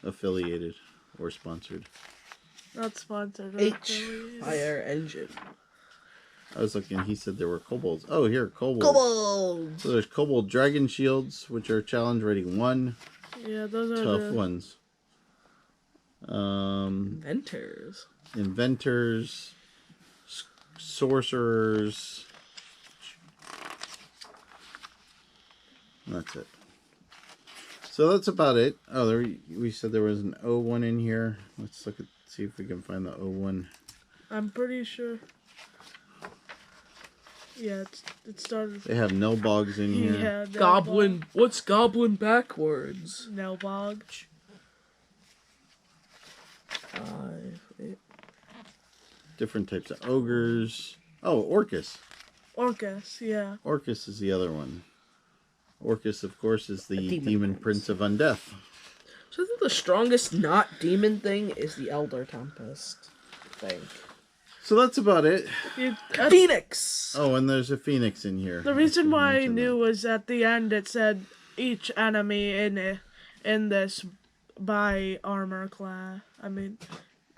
[SPEAKER 4] affiliated or sponsored.
[SPEAKER 3] Not sponsored. or
[SPEAKER 2] H.
[SPEAKER 3] affiliated.
[SPEAKER 2] Fire Engine.
[SPEAKER 4] I was looking, he said there were kobolds. Oh, here, kobolds.
[SPEAKER 2] Kobolds!
[SPEAKER 4] So there's kobold dragon shields, which are challenge rating 1.
[SPEAKER 3] Yeah, those are
[SPEAKER 4] Tough
[SPEAKER 3] the
[SPEAKER 4] ones.
[SPEAKER 2] Inventors.
[SPEAKER 4] Inventors, sorcerers. That's it. So that's about it. Oh, we said there was an O1 in here. Let's see if we can find the O1.
[SPEAKER 3] I'm pretty sure. Yeah, it started.
[SPEAKER 4] They have Nelbogs in here.
[SPEAKER 3] Yeah,
[SPEAKER 2] Goblin. What's goblin backwards?
[SPEAKER 3] Nelbog.
[SPEAKER 2] 5, 8.
[SPEAKER 4] Different types of ogres. Oh, Orcus.
[SPEAKER 3] Orcus, yeah.
[SPEAKER 4] Orcus is the other one. Orcus, of course, is the
[SPEAKER 2] demon
[SPEAKER 4] demon prince of undeath.
[SPEAKER 2] So I think the strongest not demon thing is the Elder Tempest thing.
[SPEAKER 4] So that's about it.
[SPEAKER 2] Phoenix!
[SPEAKER 4] Oh, and there's a phoenix in here.
[SPEAKER 3] The reason why I
[SPEAKER 4] mention
[SPEAKER 3] knew
[SPEAKER 4] that.
[SPEAKER 3] was at the end it said each enemy in this by armor class. I mean,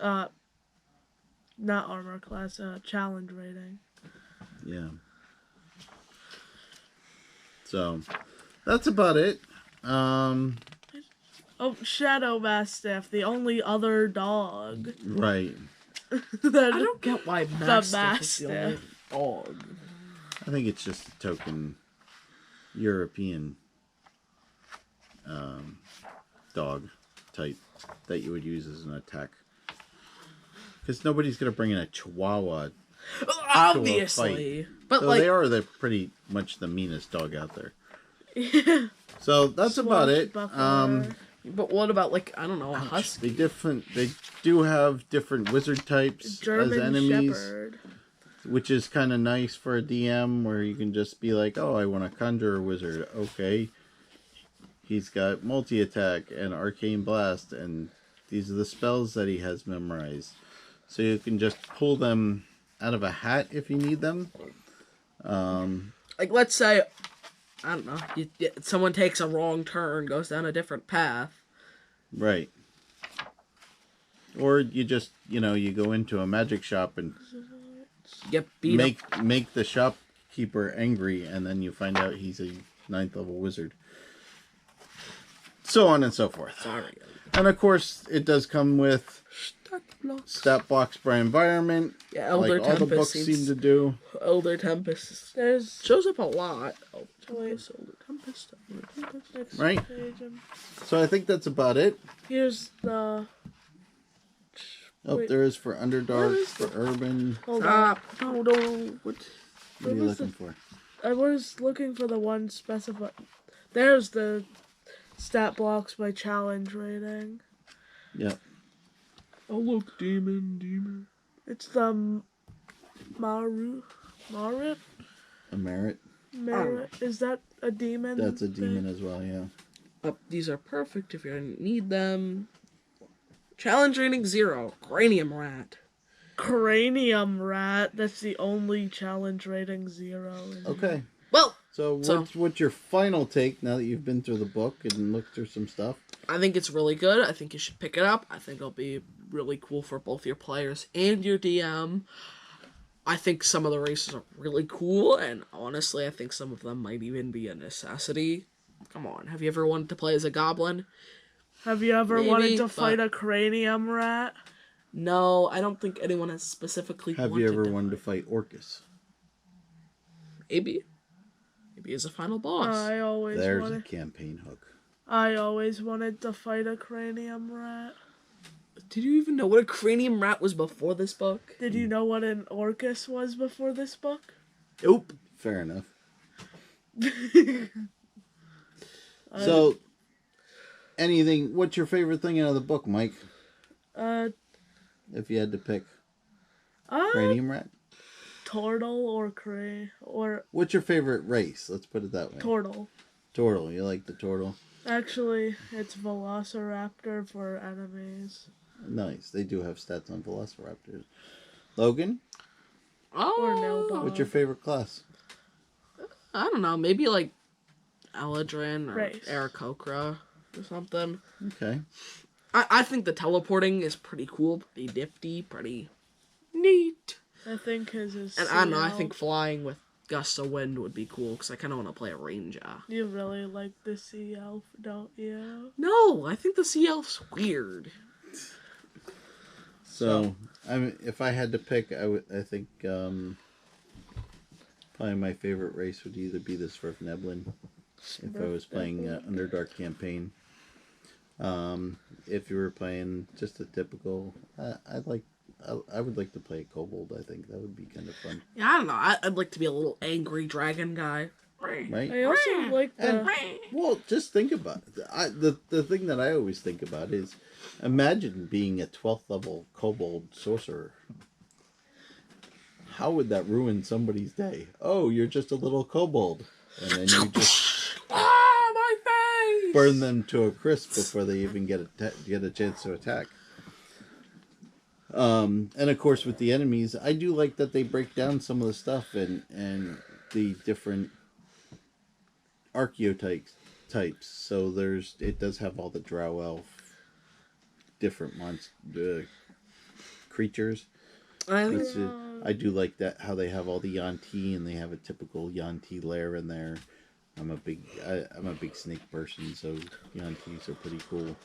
[SPEAKER 3] not armor class, challenge rating.
[SPEAKER 4] Yeah. So, that's about it.
[SPEAKER 3] Oh, Shadow Mastiff, the only other dog.
[SPEAKER 4] Right.
[SPEAKER 2] I don't get why Mastiff is the only dog.
[SPEAKER 4] I think it's just a token European dog type that you would use as an attack. Because nobody's going to bring in a Chihuahua.
[SPEAKER 2] Obviously. But
[SPEAKER 4] so
[SPEAKER 2] like,
[SPEAKER 4] they are pretty much the meanest dog out there. So that's about it.
[SPEAKER 2] But what about, like, I don't know, a husky?
[SPEAKER 4] They do have different wizard types
[SPEAKER 3] German
[SPEAKER 4] as enemies,
[SPEAKER 3] Shepherd.
[SPEAKER 4] which is kind of nice for a DM where you can just be like, oh, I want to conjure a wizard. Okay. He's got multi-attack and arcane blast, and these are the spells that he has memorized. So you can just pull them out of a hat if you need them.
[SPEAKER 2] Like, let's say, I don't know, someone takes a wrong turn, goes down a different path.
[SPEAKER 4] Right. Or you just, you go into a magic shop and
[SPEAKER 2] Get beat up.
[SPEAKER 4] make the shopkeeper angry, and then you find out he's a 9th level wizard. So on and so forth.
[SPEAKER 2] Sorry.
[SPEAKER 4] And of course, it does come with stat blocks by environment.
[SPEAKER 2] Yeah, Elder
[SPEAKER 4] like all the
[SPEAKER 2] Tempest
[SPEAKER 4] books seem to do.
[SPEAKER 2] Elder Tempest shows up a lot. Elder Tempest.
[SPEAKER 4] Right? So I think that's about it.
[SPEAKER 3] Here's the...
[SPEAKER 4] Oh, there is for Underdark, for Urban.
[SPEAKER 3] Hold on.
[SPEAKER 2] No.
[SPEAKER 4] What are you looking for?
[SPEAKER 3] I was looking for the one specified... There's the stat blocks by challenge rating.
[SPEAKER 4] Yep.
[SPEAKER 2] Oh, look, demon.
[SPEAKER 3] It's the Marit?
[SPEAKER 4] A merit.
[SPEAKER 3] Merit. Is that a demon?
[SPEAKER 4] That's a demon as well, yeah.
[SPEAKER 2] These are perfect if you need them. Challenge rating 0. Cranium Rat.
[SPEAKER 3] Cranium Rat. That's the only challenge rating 0.
[SPEAKER 4] Okay.
[SPEAKER 2] Well,
[SPEAKER 4] So what's your final take now that you've been through the book and looked through some stuff?
[SPEAKER 2] I think it's really good. I think you should pick it up. I think it'll be really cool for both your players and your DM. I think some of the races are really cool, and honestly, I think some of them might even be a necessity. Come on, have you ever wanted to play as a goblin?
[SPEAKER 3] Have you ever wanted to fight
[SPEAKER 2] but-
[SPEAKER 3] a cranium rat?
[SPEAKER 2] No, I don't think anyone has specifically
[SPEAKER 4] Have you ever wanted to fight Orcus?
[SPEAKER 2] Maybe as a final boss.
[SPEAKER 3] I always
[SPEAKER 4] There's
[SPEAKER 3] wanted...
[SPEAKER 4] a campaign hook.
[SPEAKER 3] I always wanted to fight a cranium rat.
[SPEAKER 2] Did you even know what a cranium rat was before this book?
[SPEAKER 3] Did you know what an Orcus was before this book?
[SPEAKER 2] Nope.
[SPEAKER 4] Fair enough. So, what's your favorite thing out of the book, Mike? If you had to pick. Cranium rat?
[SPEAKER 3] Turtle or or...
[SPEAKER 4] What's your favorite race? Let's put it that way.
[SPEAKER 3] Turtle.
[SPEAKER 4] Turtle. You like the turtle?
[SPEAKER 3] Actually, it's Velociraptor for enemies.
[SPEAKER 4] Nice. They do have stats on velociraptors. Logan?
[SPEAKER 3] Or Naildog.
[SPEAKER 4] What's your favorite class?
[SPEAKER 2] I don't know. Maybe like Eladrin or
[SPEAKER 3] Race.
[SPEAKER 2] Aarakocra or something.
[SPEAKER 4] Okay.
[SPEAKER 2] I think the teleporting is pretty cool, pretty nifty, pretty neat.
[SPEAKER 3] I think his is...
[SPEAKER 2] And I don't know, I
[SPEAKER 3] CL.
[SPEAKER 2] think flying with gusts of wind would be cool, because I kind of want to play a ranger.
[SPEAKER 3] You really like the sea elf, don't you?
[SPEAKER 2] No, I think the sea elf's weird.
[SPEAKER 4] So, if I had to pick, I think probably my favorite race would either be the Svirfneblin, if I was playing Underdark campaign. If you were playing just a typical, I would like to play a kobold. I think that would be kind of fun.
[SPEAKER 2] Yeah, I don't know, I'd like to be a little angry dragon guy.
[SPEAKER 4] Right?
[SPEAKER 3] I also like the...
[SPEAKER 4] Well, just think about it. The thing that I always think about is, imagine being a 12th level kobold sorcerer. How would that ruin somebody's day? Oh, you're just a little kobold. And then you just
[SPEAKER 2] My face!
[SPEAKER 4] burn them to a crisp before they even get a chance to attack. And of course with the enemies, I do like that they break down some of the stuff and the different archetypes. So it does have all the drow elf, different creatures.
[SPEAKER 2] I think
[SPEAKER 4] I do like that how they have all the Yanti and they have a typical Yanti lair in there. I'm a big snake person, so Yantis are pretty cool.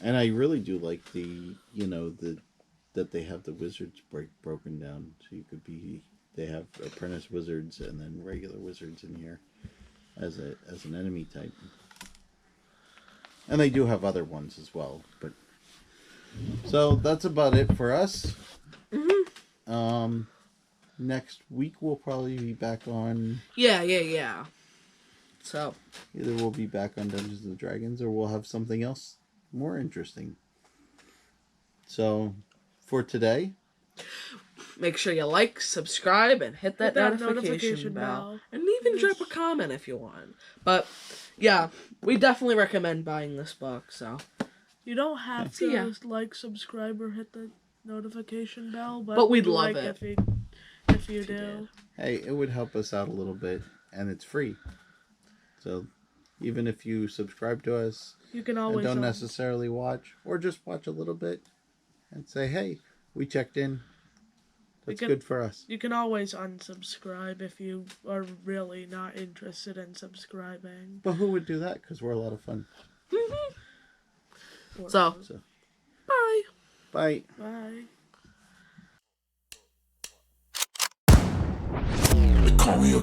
[SPEAKER 4] And I really do like that they have the wizards broken down, so they have apprentice wizards and then regular wizards in here as an enemy type. And they do have other ones as well, but so that's about it for us. Next week we'll probably be back on.
[SPEAKER 2] Yeah. So
[SPEAKER 4] Either we'll be back on Dungeons and Dragons, or we'll have something else more interesting. So, for today,
[SPEAKER 2] make sure you like, subscribe, and hit that notification bell. And even drop a comment if you want. But, yeah, we definitely recommend buying this book, so.
[SPEAKER 3] You don't have to like, subscribe, or hit the notification bell,
[SPEAKER 2] but we'd love it
[SPEAKER 3] if you do.
[SPEAKER 4] Hey, it would help us out a little bit, and it's free. So, even if you subscribe to us,
[SPEAKER 3] you can always
[SPEAKER 4] and don't necessarily watch, or just watch a little bit, and say, hey, we checked in. That's good for us.
[SPEAKER 3] You can always unsubscribe if you are really not interested in subscribing.
[SPEAKER 4] But who would do that? Because we're a lot of fun.
[SPEAKER 2] So, bye.
[SPEAKER 4] Bye.
[SPEAKER 3] Bye.
[SPEAKER 1] They call me a